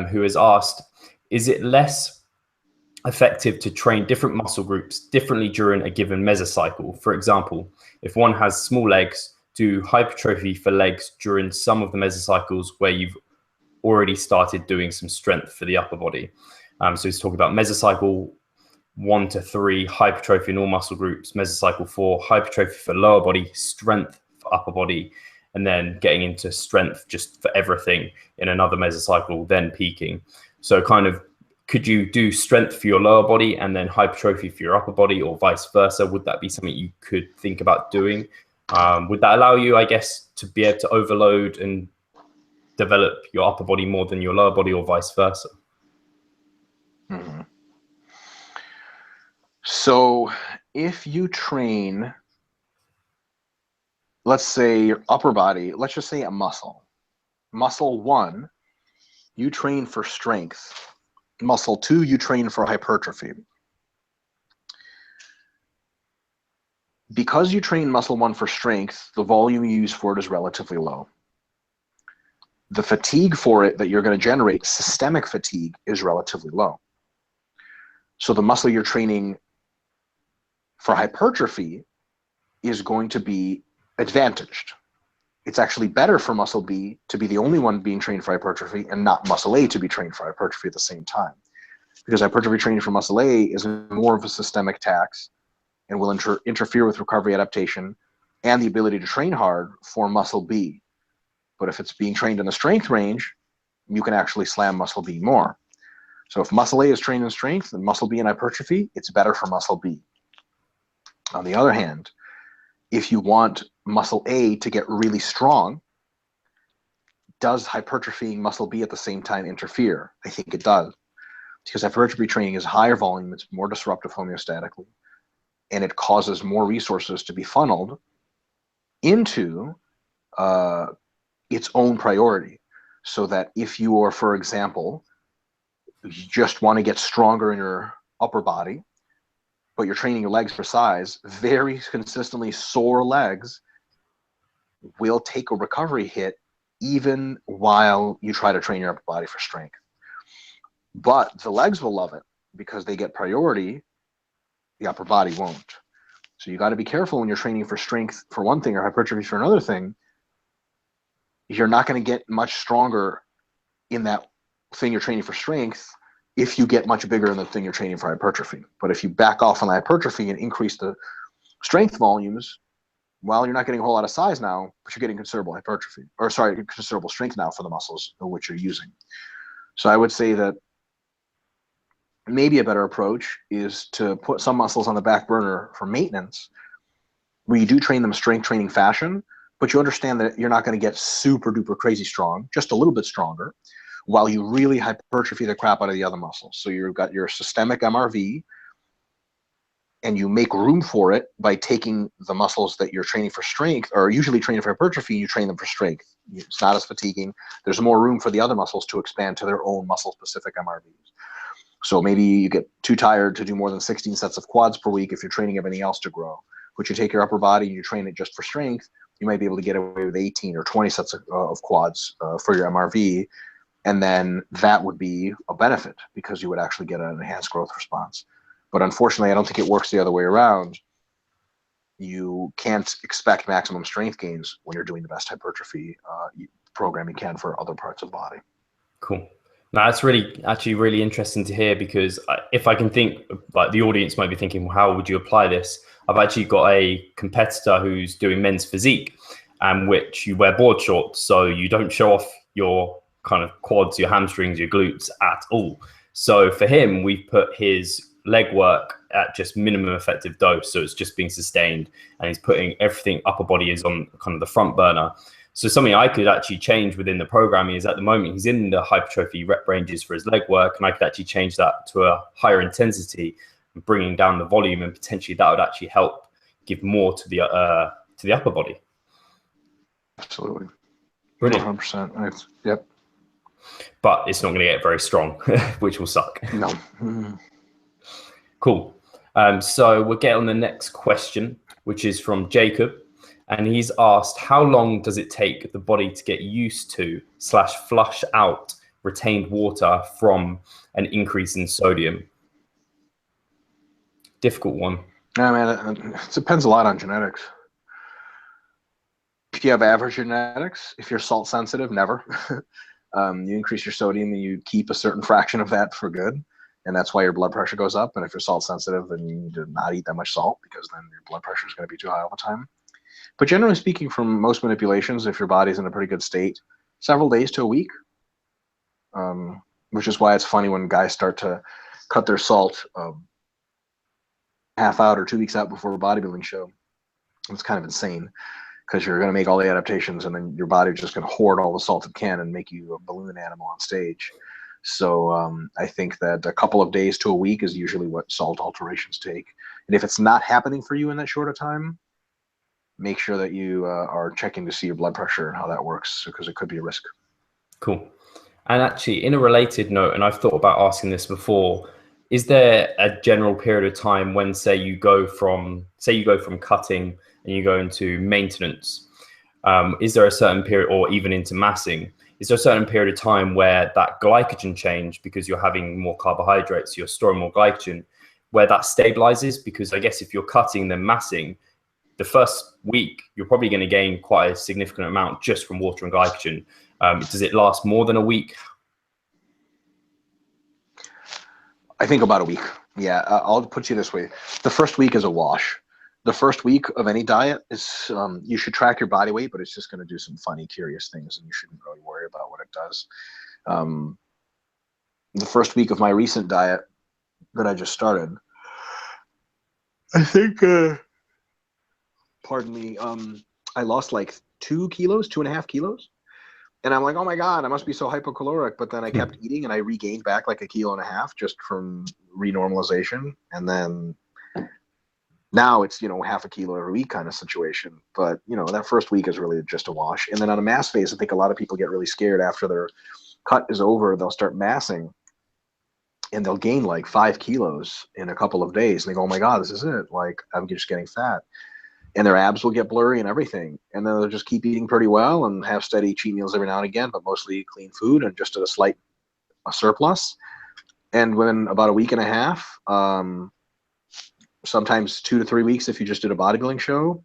who has asked, is it less effective to train different muscle groups differently during a given mesocycle? For example, if one has small legs, do hypertrophy for legs during some of the mesocycles where you've already started doing some strength for the upper body. So he's talking about mesocycle 1 to 3, hypertrophy in all muscle groups, mesocycle 4, hypertrophy for lower body, strength for upper body, and then getting into strength just for everything in another mesocycle, then peaking. So kind of, could you do strength for your lower body and then hypertrophy for your upper body, or vice versa? Would that be something you could think about doing? Would that allow you, I guess, to be able to overload and develop your upper body more than your lower body, or vice versa? Mm-hmm. So if you train, let's say your upper body, let's just say a muscle. Muscle 1, you train for strength. Muscle 2, you train for hypertrophy. Because you train muscle 1 for strength, the volume you use for it is relatively low. The fatigue for it that you're going to generate, systemic fatigue, is relatively low. So the muscle you're training for hypertrophy is going to be advantaged. It's actually better for muscle B to be the only one being trained for hypertrophy and not muscle A to be trained for hypertrophy at the same time. Because hypertrophy training for muscle A is more of a systemic tax and will interfere with recovery adaptation and the ability to train hard for muscle B. But if it's being trained in the strength range, you can actually slam muscle B more. So if muscle A is trained in strength and muscle B in hypertrophy, it's better for muscle B. On the other hand, if you want muscle A to get really strong, does hypertrophying muscle B at the same time interfere? I think it does. Because hypertrophy training is higher volume, it's more disruptive homeostatically, and it causes more resources to be funneled into its own priority. So that if you are, for example, you just want to get stronger in your upper body, but you're training your legs for size, very consistently sore legs will take a recovery hit even while you try to train your upper body for strength. But the legs will love it because they get priority, the upper body won't. So you got to be careful when you're training for strength for one thing or hypertrophy for another thing. You're not going to get much stronger in that thing you're training for strength if you get much bigger in the thing you're training for hypertrophy. But if you back off on the hypertrophy and increase the strength volumes, well, you're not getting a whole lot of size now, but you're getting considerable hypertrophy, or sorry, considerable strength now for the muscles which you're using. So I would say that maybe a better approach is to put some muscles on the back burner for maintenance, where you do train them strength training fashion, but you understand that you're not going to get super duper crazy strong, just a little bit stronger, while you really hypertrophy the crap out of the other muscles. So you've got your systemic MRV, and you make room for it by taking the muscles that you're training for strength, or usually training for hypertrophy, you train them for strength. It's not as fatiguing. There's more room for the other muscles to expand to their own muscle-specific MRVs. So maybe you get too tired to do more than 16 sets of quads per week if you're training everything else to grow. But you take your upper body and you train it just for strength, you might be able to get away with 18 or 20 sets of quads for your MRV. And then that would be a benefit because you would actually get an enhanced growth response. But unfortunately, I don't think it works the other way around. You can't expect maximum strength gains when you're doing the best hypertrophy program you can for other parts of the body. Cool. Now, that's really interesting to hear, because if I can think, like the audience might be thinking, well, how would you apply this? I've actually got a competitor who's doing men's physique, and which you wear board shorts, so you don't show off your kind of quads, your hamstrings, your glutes at all. So for him, we've put his leg work at just minimum effective dose, so it's just being sustained, and he's putting everything upper body is on kind of the front burner. So something I could actually change within the programming is, at the moment he's in the hypertrophy rep ranges for his leg work, and I could actually change that to a higher intensity, bringing down the volume, and potentially that would actually help give more to the upper body. Absolutely. Brilliant. 100%. Yep. But it's not going to get very strong, which will suck. No. Cool. So we'll get on the next question, which is from Jacob. And he's asked, how long does it take the body to get used to / flush out retained water from an increase in sodium? Difficult one. Yeah, man, it depends a lot on genetics. If you have average genetics, if you're salt sensitive, never. You increase your sodium and you keep a certain fraction of that for good. And that's why your blood pressure goes up. And if you're salt sensitive, then you need to not eat that much salt, because then your blood pressure is going to be too high all the time. But generally speaking, from most manipulations, if your body's in a pretty good state, several days to a week, which is why it's funny when guys start to cut their salt half out or 2 weeks out before a bodybuilding show. It's kind of insane, because you're going to make all the adaptations and then your body's just going to hoard all the salt it can and make you a balloon animal on stage. So I think that a couple of days to a week is usually what salt alterations take. And if it's not happening for you in that short a time, make sure that you are checking to see your blood pressure and how that works, because it could be a risk. Cool. And actually, in a related note, and I've thought about asking this before, is there a general period of time when, say you go from cutting and you go into maintenance, is there a certain period, or even into massing, is there a certain period of time where that glycogen change, because you're having more carbohydrates, you're storing more glycogen, where that stabilizes? Because I guess if you're cutting then massing, the first week you're probably going to gain quite a significant amount just from water and glycogen. Does it last more than a week? I think about a week. Yeah, I'll put you this way. The first week is a wash. The first week of any diet is, you should track your body weight, but it's just going to do some funny, curious things, and you shouldn't really worry about what it does. The first week of my recent diet that I just started, I think, pardon me, I lost like 2.5 kilos. And I'm like, oh my God, I must be so hypocaloric. But then I kept eating and I regained back like 1.5 kilos just from renormalization. And then now it's, half a kilo every week kind of situation. But, that first week is really just a wash. And then on a mass phase, I think a lot of people get really scared after their cut is over. They'll start massing and they'll gain like 5 kilos in a couple of days. And they go, oh my God, this is it. Like, I'm just getting fat. And their abs will get blurry and everything. And then they'll just keep eating pretty well and have steady cheat meals every now and again, but mostly clean food and just at a surplus. And within about 1.5 weeks, sometimes 2 to 3 weeks, if you just did a bodybuilding show,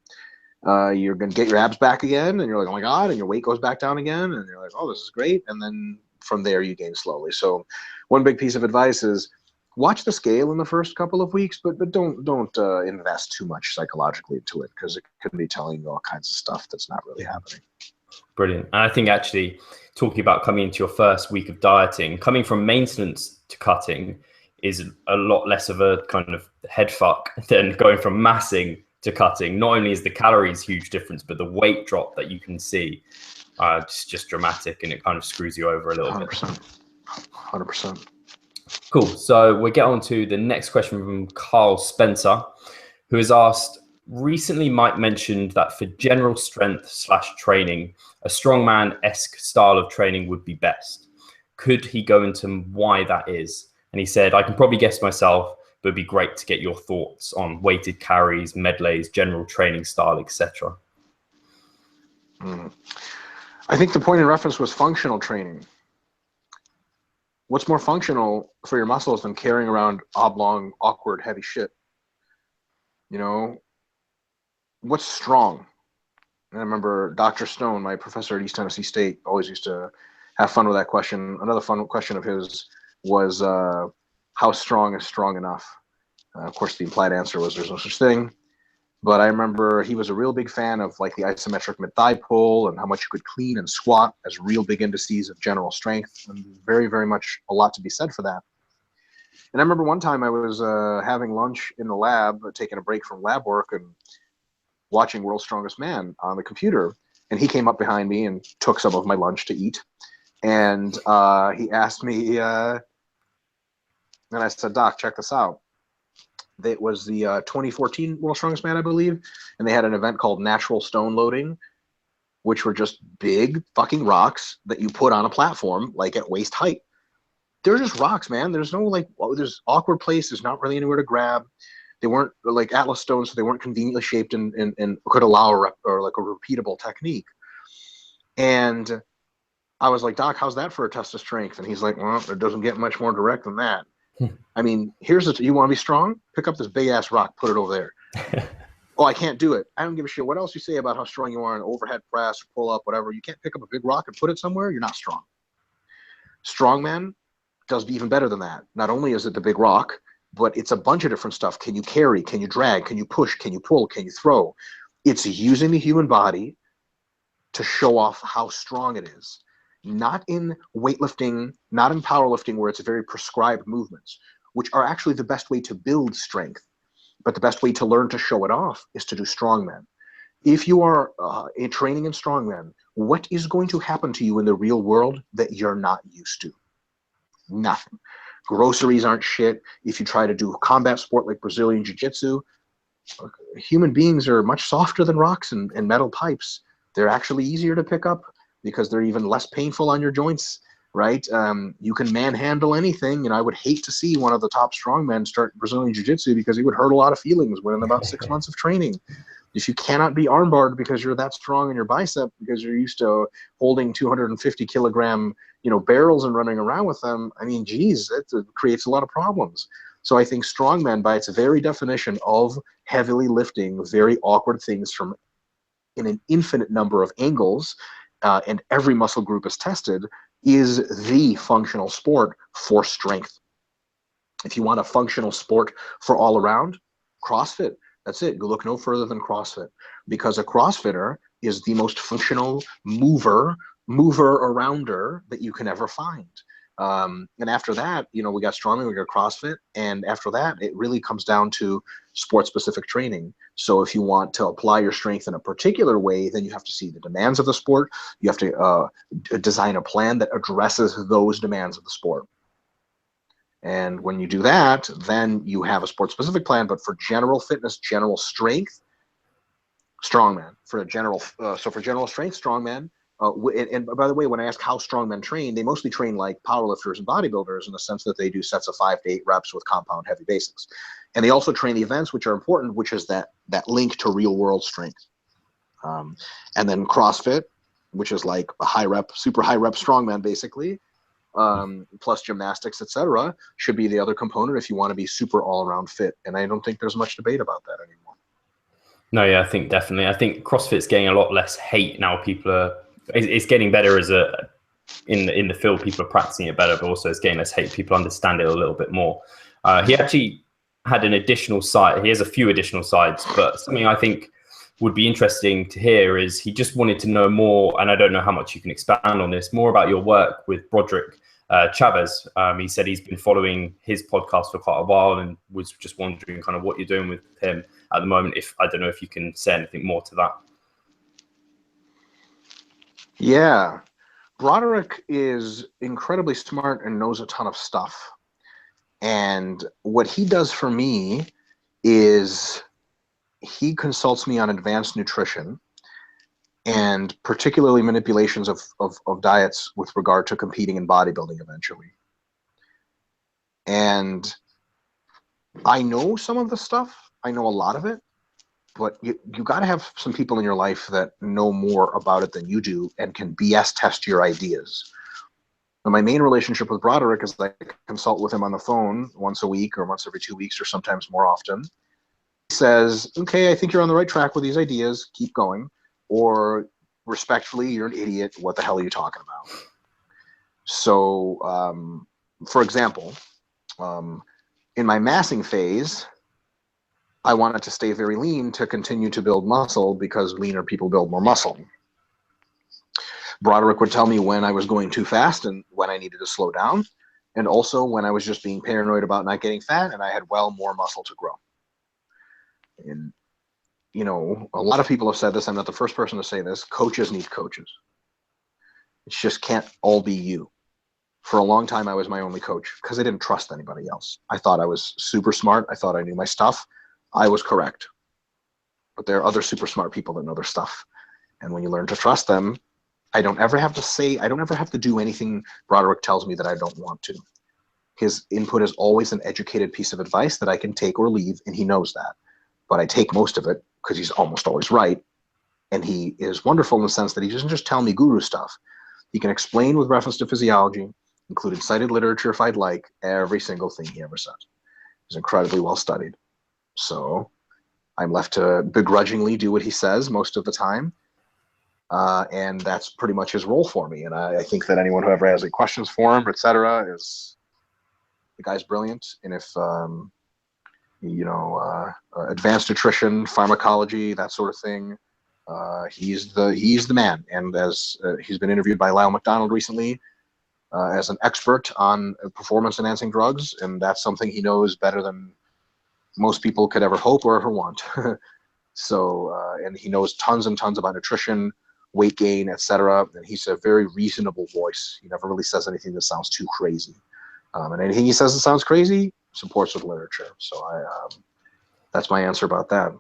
you're going to get your abs back again. And you're like, oh my God, and your weight goes back down again. And you're like, oh, this is great. And then from there, you gain slowly. So one big piece of advice is, watch the scale in the first couple of weeks, but don't invest too much psychologically into it, because it could be telling you all kinds of stuff that's not really happening. Brilliant. And I think actually talking about coming into your first week of dieting, coming from maintenance to cutting is a lot less of a kind of head fuck than going from massing to cutting. Not only is the calories huge difference, but the weight drop that you can see it's just dramatic, and it kind of screws you over a little 100%. bit. 100%. Cool. So we'll get on to the next question from Carl Spencer, who has asked, recently Mike mentioned that for general strength / training, a strongman-esque style of training would be best. Could he go into why that is? And he said, I can probably guess myself, but it'd be great to get your thoughts on weighted carries, medleys, general training style, etc. I think the point in reference was functional training. What's more functional for your muscles than carrying around oblong, awkward, heavy shit? What's strong? And I remember Dr. Stone, my professor at East Tennessee State, always used to have fun with that question. Another fun question of his was, how strong is strong enough? Of course, the implied answer was there's no such thing. But I remember he was a real big fan of like the isometric mid-thigh pull and how much you could clean and squat as real big indices of general strength. And very, very much a lot to be said for that. And I remember one time I was having lunch in the lab, taking a break from lab work and watching World's Strongest Man on the computer. And he came up behind me and took some of my lunch to eat. And he asked me, and I said, Doc, check this out. It was the 2014 World's Strongest Man, I believe, and they had an event called Natural Stone Loading, which were just big fucking rocks that you put on a platform, like at waist height. They're just rocks, man. There's no there's awkward place. There's not really anywhere to grab. They weren't like Atlas stones, so they weren't conveniently shaped and could allow or like a repeatable technique. And I was like, Doc, how's that for a test of strength? And he's like, well, it doesn't get much more direct than that. I mean, you want to be strong? Pick up this big ass rock, put it over there. Oh, I can't do it. I don't give a shit what else you say about how strong you are in overhead press, pull up, whatever. You can't pick up a big rock and put it somewhere. You're not strong. Strongman does even better than that. Not only is it the big rock, but it's a bunch of different stuff. Can you carry? Can you drag? Can you push? Can you pull? Can you throw? It's using the human body to show off how strong it is. Not in weightlifting, not in powerlifting, where it's very prescribed movements, which are actually the best way to build strength. But the best way to learn to show it off is to do strongman. If you are in training in strongman, what is going to happen to you in the real world that you're not used to? Nothing. Groceries aren't shit. If you try to do combat sport like Brazilian Jiu-Jitsu, human beings are much softer than rocks and metal pipes. They're actually easier to pick up because they're even less painful on your joints, right? You can manhandle anything, and I would hate to see one of the top strongmen start Brazilian Jiu-Jitsu because it would hurt a lot of feelings within about 6 months of training. If you cannot be armbarred because you're that strong in your bicep because you're used to holding 250 kilogram, barrels and running around with them, I mean, geez, it creates a lot of problems. So I think strongman, by its very definition of heavily lifting very awkward things from in an infinite number of angles, and every muscle group is tested, is the functional sport for strength. If you want a functional sport for all around, CrossFit. That's it. You look no further than CrossFit, because a CrossFitter is the most functional mover arounder that you can ever find. And after that, we got strongman, we got CrossFit, and after that, it really comes down to sport-specific training. So if you want to apply your strength in a particular way, then you have to see the demands of the sport. You have to design a plan that addresses those demands of the sport. And when you do that, then you have a sport-specific plan. But for general fitness, general strength, strongman. For general strength, strongman. And by the way, when I ask how strongmen train, they mostly train like powerlifters and bodybuilders in the sense that they do sets of 5 to 8 reps with compound heavy basics. And they also train the events, which are important, which is that link to real world strength. And then CrossFit, which is like a high rep, super high rep strongman, basically, plus gymnastics, etc., should be the other component if you want to be super all around fit. And I don't think there's much debate about that anymore. No, yeah, I think definitely. I think CrossFit's getting a lot less hate now. It's getting better in the field. People are practicing it better, but also it's getting less hate. People understand it a little bit more. He actually had an additional side. He has a few additional sides, but something I think would be interesting to hear is he just wanted to know more, and I don't know how much you can expand on this, more about your work with Broderick Chavez. He said he's been following his podcast for quite a while and was just wondering kind of what you're doing with him at the moment. I don't know if you can say anything more to that. Yeah, Broderick is incredibly smart and knows a ton of stuff. And what he does for me is he consults me on advanced nutrition and particularly manipulations of diets with regard to competing in bodybuilding eventually. And I know some of the stuff. I know a lot of it. But you got to have some people in your life that know more about it than you do and can BS test your ideas. And my main relationship with Broderick is that I consult with him on the phone once a week or once every 2 weeks or sometimes more often. He says, okay, I think you're on the right track with these ideas. Keep going. Or respectfully, you're an idiot. What the hell are you talking about? So, for example, in my massing phase, I wanted to stay very lean to continue to build muscle because leaner people build more muscle. Broderick would tell me when I was going too fast and when I needed to slow down, and also when I was just being paranoid about not getting fat and I had more muscle to grow. And, a lot of people have said this. I'm not the first person to say this. Coaches need coaches. It just can't all be you. For a long time, I was my only coach because I didn't trust anybody else. I thought I was super smart. I thought I knew my stuff. I was correct. But there are other super smart people that know their stuff. And when you learn to trust them, I don't ever have to do anything Broderick tells me that I don't want to. His input is always an educated piece of advice that I can take or leave, and he knows that. But I take most of it because he's almost always right. And he is wonderful in the sense that he doesn't just tell me guru stuff. He can explain with reference to physiology, including cited literature if I'd like, every single thing he ever says. He's incredibly well studied. So I'm left to begrudgingly do what he says most of the time. And that's pretty much his role for me. And I think that anyone who ever has any questions for him, etc., is the guy's brilliant. And if advanced nutrition, pharmacology, that sort of thing, he's the man. And as he's been interviewed by Lyle McDonald recently as an expert on performance enhancing drugs, and that's something he knows better than most people could ever hope or ever want. So, and he knows tons and tons about nutrition, weight gain, etc. And he's a very reasonable voice. He never really says anything that sounds too crazy. And anything he says that sounds crazy supports with literature. So that's my answer about that.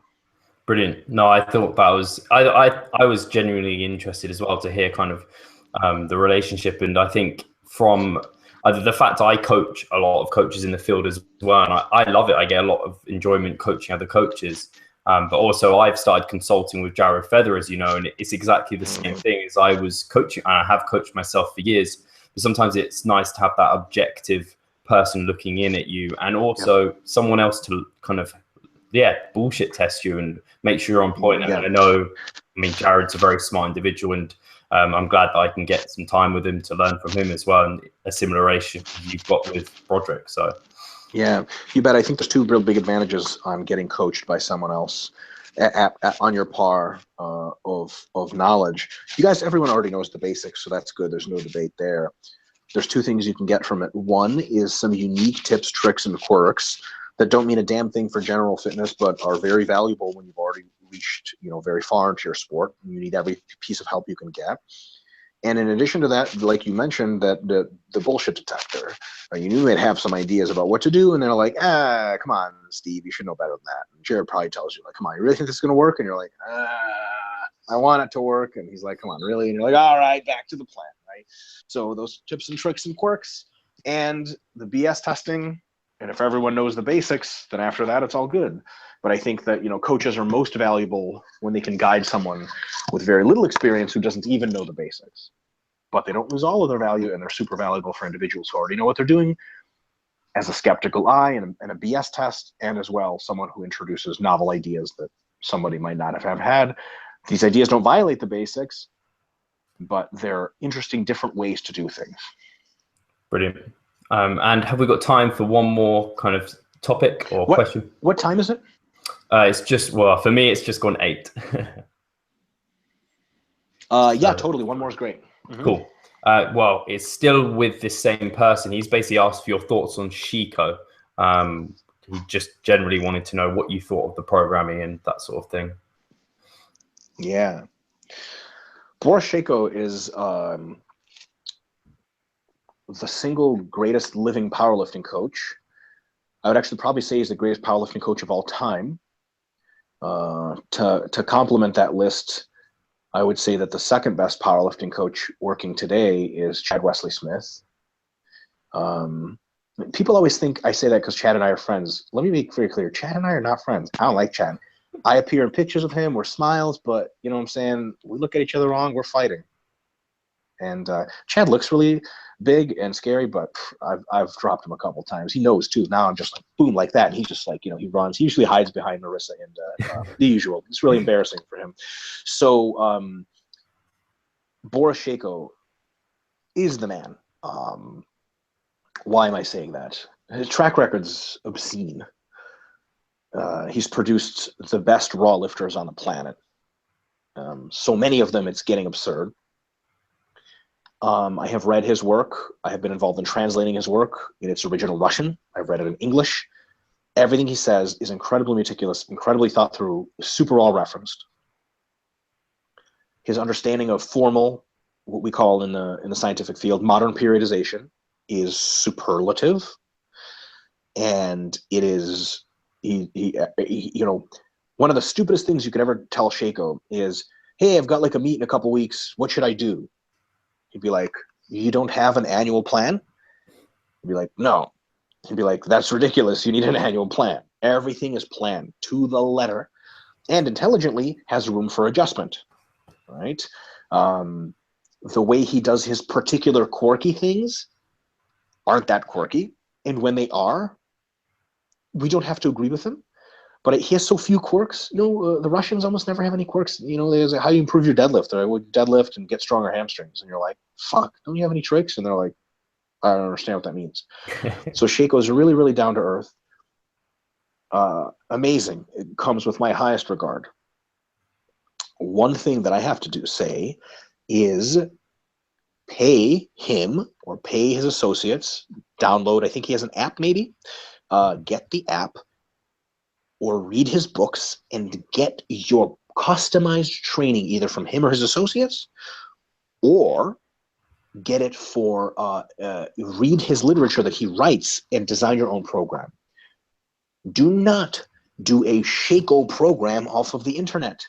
Brilliant. No, I thought that was, I was genuinely interested as well to hear kind of the relationship. And I think from the fact I coach a lot of coaches in the field as well, and I love it. I get a lot of enjoyment coaching other coaches. But also I've started consulting with Jared Feather, as you know, and it's exactly the same thing as I was coaching. And I have coached myself for years, but sometimes it's nice to have that objective person looking in at you, and also someone else to kind of, bullshit test you and make sure you're on point. And I know, I mean, Jared's a very smart individual, and I'm glad that I can get some time with him to learn from him as well, and a similar relationship you've got with Broderick. So. Yeah, you bet. I think there's two real big advantages on getting coached by someone else on your par of knowledge. You guys, everyone already knows the basics, so that's good. There's no debate there. There's two things you can get from it. One is some unique tips, tricks, and quirks that don't mean a damn thing for general fitness, but are very valuable when you've already reached, very far into your sport. You need every piece of help you can get. And in addition to that, like you mentioned, that the bullshit detector, you might have some ideas about what to do, and they're like, come on, Steve, you should know better than that. And Jared probably tells you, like, come on, you really think this is going to work? And you're like, I want it to work. And he's like, come on, really? And you're like, all right, back to the plan, right? So those tips and tricks and quirks and the BS testing, and if everyone knows the basics, then after that, it's all good. But I think that, coaches are most valuable when they can guide someone with very little experience who doesn't even know the basics. But they don't lose all of their value, and they're super valuable for individuals who already know what they're doing, as a skeptical eye and a BS test, and as well someone who introduces novel ideas that somebody might not have had. These ideas don't violate the basics, but they're interesting different ways to do things. Brilliant. And have we got time for one more kind of topic or question? What time is it? It's just, for me, it's just gone 8. Yeah, totally. One more is great. Mm-hmm. Cool. Well, it's still with this same person. He's basically asked for your thoughts on Sheiko. He just generally wanted to know what you thought of the programming and that sort of thing. Yeah. Boris Sheiko is the single greatest living powerlifting coach. I would actually probably say he's the greatest powerlifting coach of all time. To complement that list, I would say that the second best powerlifting coach working today is Chad Wesley Smith. People always think I say that because Chad and I are friends. Let me make very clear, Chad and I are not friends. I don't like Chad. I appear in pictures of him, we're smiles, but you know what I'm saying? We look at each other wrong, we're fighting. And Chad looks really big and scary, but I've dropped him a couple times. He knows too. Now I'm just like boom, like that, and he's just like, he runs. He usually hides behind Marissa and the usual. It's really embarrassing for him. So Boris Sheiko is the man. Why am I saying that? His track record's obscene. He's produced the best raw lifters on the planet. So many of them, it's getting absurd. I have read his work. I have been involved in translating his work in its original Russian. I've read it in English. Everything he says is incredibly meticulous, incredibly thought through, super well referenced. His understanding of formal, what we call in the scientific field, modern periodization, is superlative. And it is, one of the stupidest things you could ever tell Sheiko is, hey, I've got like a meet in a couple weeks. What should I do? He'd be like, you don't have an annual plan? He'd be like, no. He'd be like, that's ridiculous. You need an annual plan. Everything is planned to the letter and intelligently has room for adjustment, right? The way he does his particular quirky things aren't that quirky. And when they are, we don't have to agree with him. But he has so few quirks. The Russians almost never have any quirks. There's how you improve your deadlift. I would deadlift and get stronger hamstrings. And you're like, fuck, don't you have any tricks? And they're like, I don't understand what that means. So Sheiko is really, really down to earth. Amazing. It comes with my highest regard. One thing that I have to say is pay him or pay his associates, download, I think he has an app maybe, get the app or read his books and get your customized training either from him or his associates, or get it for, read his literature that he writes and design your own program. Do not do a Sheiko program off of the internet.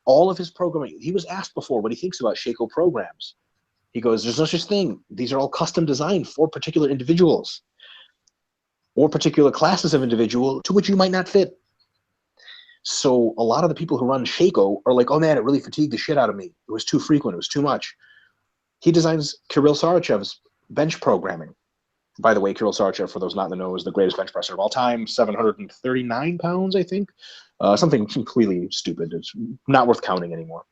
All of his programming, he was asked before what he thinks about Sheiko programs. He goes, there's no such thing. These are all custom designed for particular individuals or particular classes of individual to which you might not fit. So a lot of the people who run Sheiko are like, oh man, it really fatigued the shit out of me. It was too frequent. It was too much. He designs Kirill Sarachev's bench programming. By the way, Kirill Sarachev, for those not in the know, is the greatest bench presser of all time, 739 pounds, I think. Something completely stupid. It's not worth counting anymore.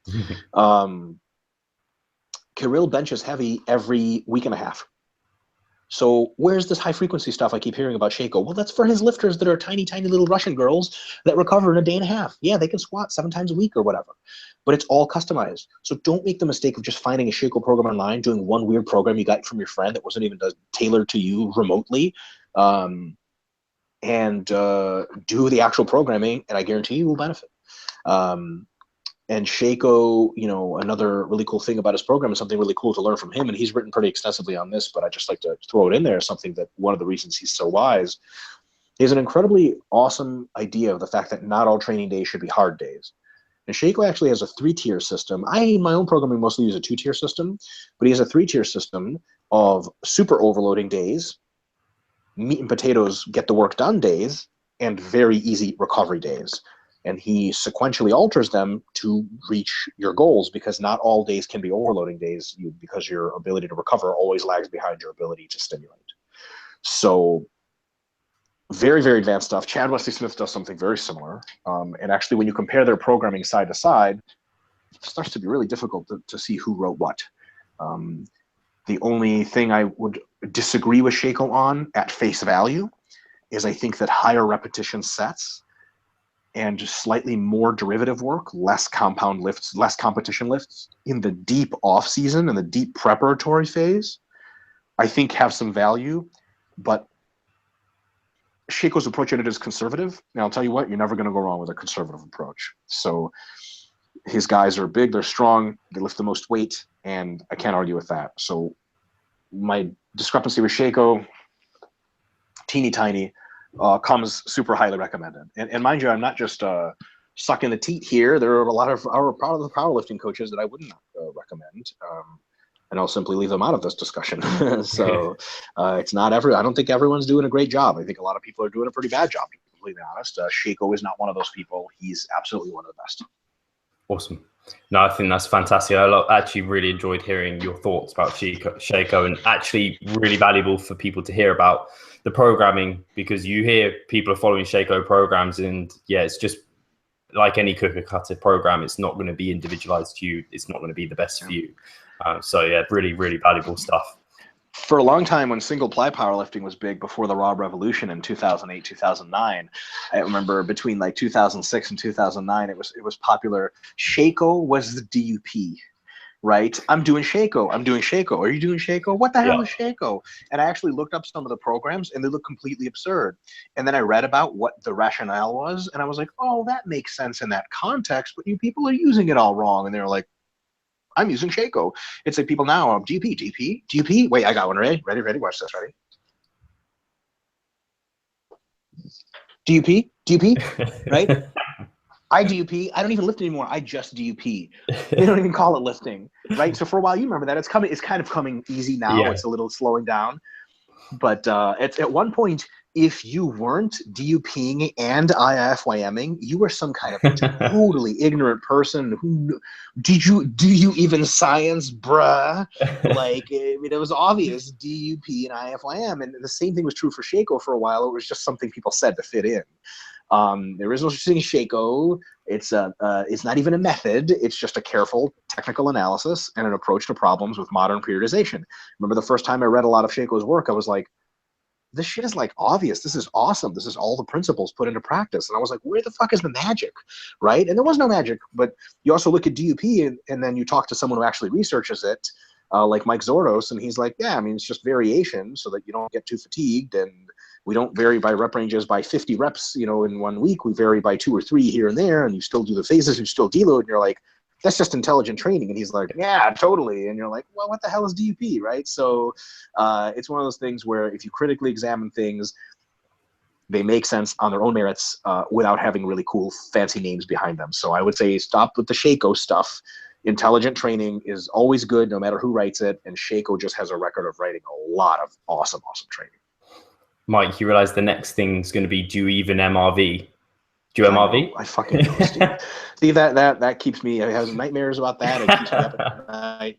Kirill benches heavy every week and a half. So where's this high frequency stuff I keep hearing about Sheiko? Well, that's for his lifters that are tiny, tiny little Russian girls that recover in a day and a half. Yeah, they can squat 7 times a week or whatever, but it's all customized. So don't make the mistake of just finding a Sheiko program online, doing one weird program you got from your friend that wasn't even tailored to you remotely, and do the actual programming, and I guarantee you will benefit. And Sheiko, another really cool thing about his program is something really cool to learn from him. And he's written pretty extensively on this, but I just like to throw it in there. Something that one of the reasons he's so wise is an incredibly awesome idea of the fact that not all training days should be hard days. And Sheiko actually has a 3-tier system. I, in my own programming, mostly use a 2-tier system, but he has a 3-tier system of super overloading days, meat and potatoes, get the work done days, and very easy recovery days. And he sequentially alters them to reach your goals, because not all days can be overloading days, because your ability to recover always lags behind your ability to stimulate. So very, very advanced stuff. Chad Wesley Smith does something very similar. And actually, when you compare their programming side to side, it starts to be really difficult to see who wrote what. The only thing I would disagree with Sheiko on at face value is I think that higher repetition sets and just slightly more derivative work, less compound lifts, less competition lifts in the deep off season and the deep preparatory phase, I think have some value. But Sheiko's approach at it is conservative. Now, I'll tell you what, you're never going to go wrong with a conservative approach. So his guys are big, they're strong, they lift the most weight, and I can't argue with that. So my discrepancy with Sheiko, teeny tiny, comes super highly recommended. And mind you, I'm not just sucking the teat here. There are a lot of the powerlifting coaches that I wouldn't recommend. And I'll simply leave them out of this discussion. So it's not I don't think everyone's doing a great job. I think a lot of people are doing a pretty bad job, to be completely honest. Sheiko is not one of those people. He's absolutely one of the best. Awesome. No, I think that's fantastic. I actually really enjoyed hearing your thoughts about Sheiko, and actually really valuable for people to hear about the programming, because you hear people are following Sheiko programs, and yeah, it's just like any cookie cutter program. It's not going to be individualized to you. It's not going to be the best for you. So yeah, really, really valuable stuff. For a long time, when single ply powerlifting was big before the Raw Revolution in 2008, 2009, I remember between like 2006 and 2009, it was popular. Sheiko was the DUP, right? I'm doing Sheiko. I'm doing Sheiko. Are you doing Sheiko? What the hell is Sheiko? And I actually looked up some of the programs, and they look completely absurd. And then I read about what the rationale was, and I was like, oh, that makes sense in that context, but you people are using it all wrong. And they were like, I'm using Sheiko. It's like people now, DUP. Wait, I got one. Ready, watch this, ready? DUP, right? I DUP. I don't even lift anymore. I just DUP. They don't even call it lifting, right? So for a while, you remember that. It's kind of coming easy now. Yeah. It's a little slowing down. But at one point, if you weren't DUPing and IFYMing, you were some kind of totally ignorant person. Who do you even science, bruh? Like, I mean, it was obvious DUP and IFYM, and the same thing was true for Sheiko for a while. It was just something people said to fit in. There is no such thing as Sheiko. It's not even a method. It's just a careful technical analysis and an approach to problems with modern periodization. Remember the first time I read a lot of Sheiko's work, I was like, this shit is like obvious. This is awesome. This is all the principles put into practice. And I was like, where the fuck is the magic, right? And there was no magic. But you also look at DUP and then you talk to someone who actually researches it, like Mike Zordos, and he's like, yeah, I mean, it's just variation so that you don't get too fatigued, and we don't vary by rep ranges by 50 reps, you know, in 1 week. We vary by 2 or 3 here and there, and you still do the phases, you still deload, and you're like, that's just intelligent training. And he's like, yeah, totally. And you're like, well, what the hell is DUP, right? So it's one of those things where if you critically examine things, they make sense on their own merits without having really cool, fancy names behind them. So I would say stop with the Sheiko stuff. Intelligent training is always good, no matter who writes it. And Sheiko just has a record of writing a lot of awesome, awesome training. Mike, you realize the next thing's going to be, do you even MRV? Do you MRV? I fucking know, Steve. See, that keeps me, I have nightmares about that. It keeps me up at night.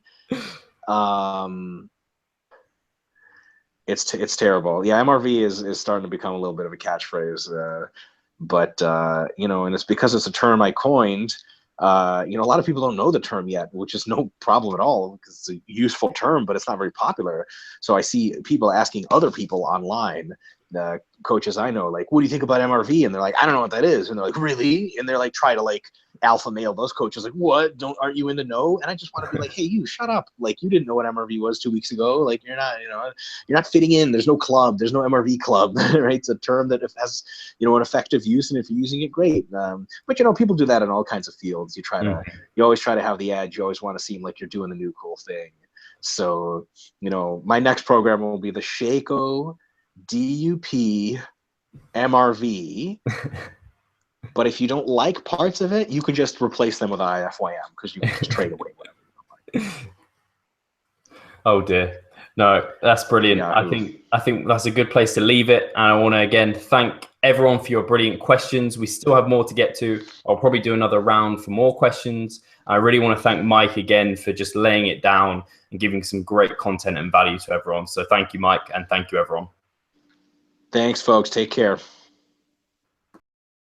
It's terrible. Yeah, MRV is starting to become a little bit of a catchphrase. But you know, and it's because it's a term I coined. You know, a lot of people don't know the term yet, which is no problem at all because it's a useful term, but it's not very popular. So I see people asking other people online, the coaches I know, like, what do you think about MRV? And they're like, I don't know what that is. And they're like, really? And they're like, try to like alpha male those coaches, like, what? Aren't you in the know? And I just want to be like, hey, you shut up. Like, you didn't know what MRV was 2 weeks ago. Like, you're not, you know, you're not fitting in. There's no club. There's no MRV club, right? It's a term that has, you know, an effective use, and if you're using it, great. But you know, people do that in all kinds of fields. You always try to have the edge. You always want to seem like you're doing the new cool thing. So, you know, my next program will be the Sheiko DUP MRV. But if you don't like parts of it, you can just replace them with IFYM because you can just trade away whatever you don't like. Oh dear. No, that's brilliant. Yeah, I think that's a good place to leave it. And I want to again thank everyone for your brilliant questions. We still have more to get to. I'll probably do another round for more questions. I really want to thank Mike again for just laying it down and giving some great content and value to everyone. So thank you, Mike, and thank you, everyone. Thanks, folks. Take care.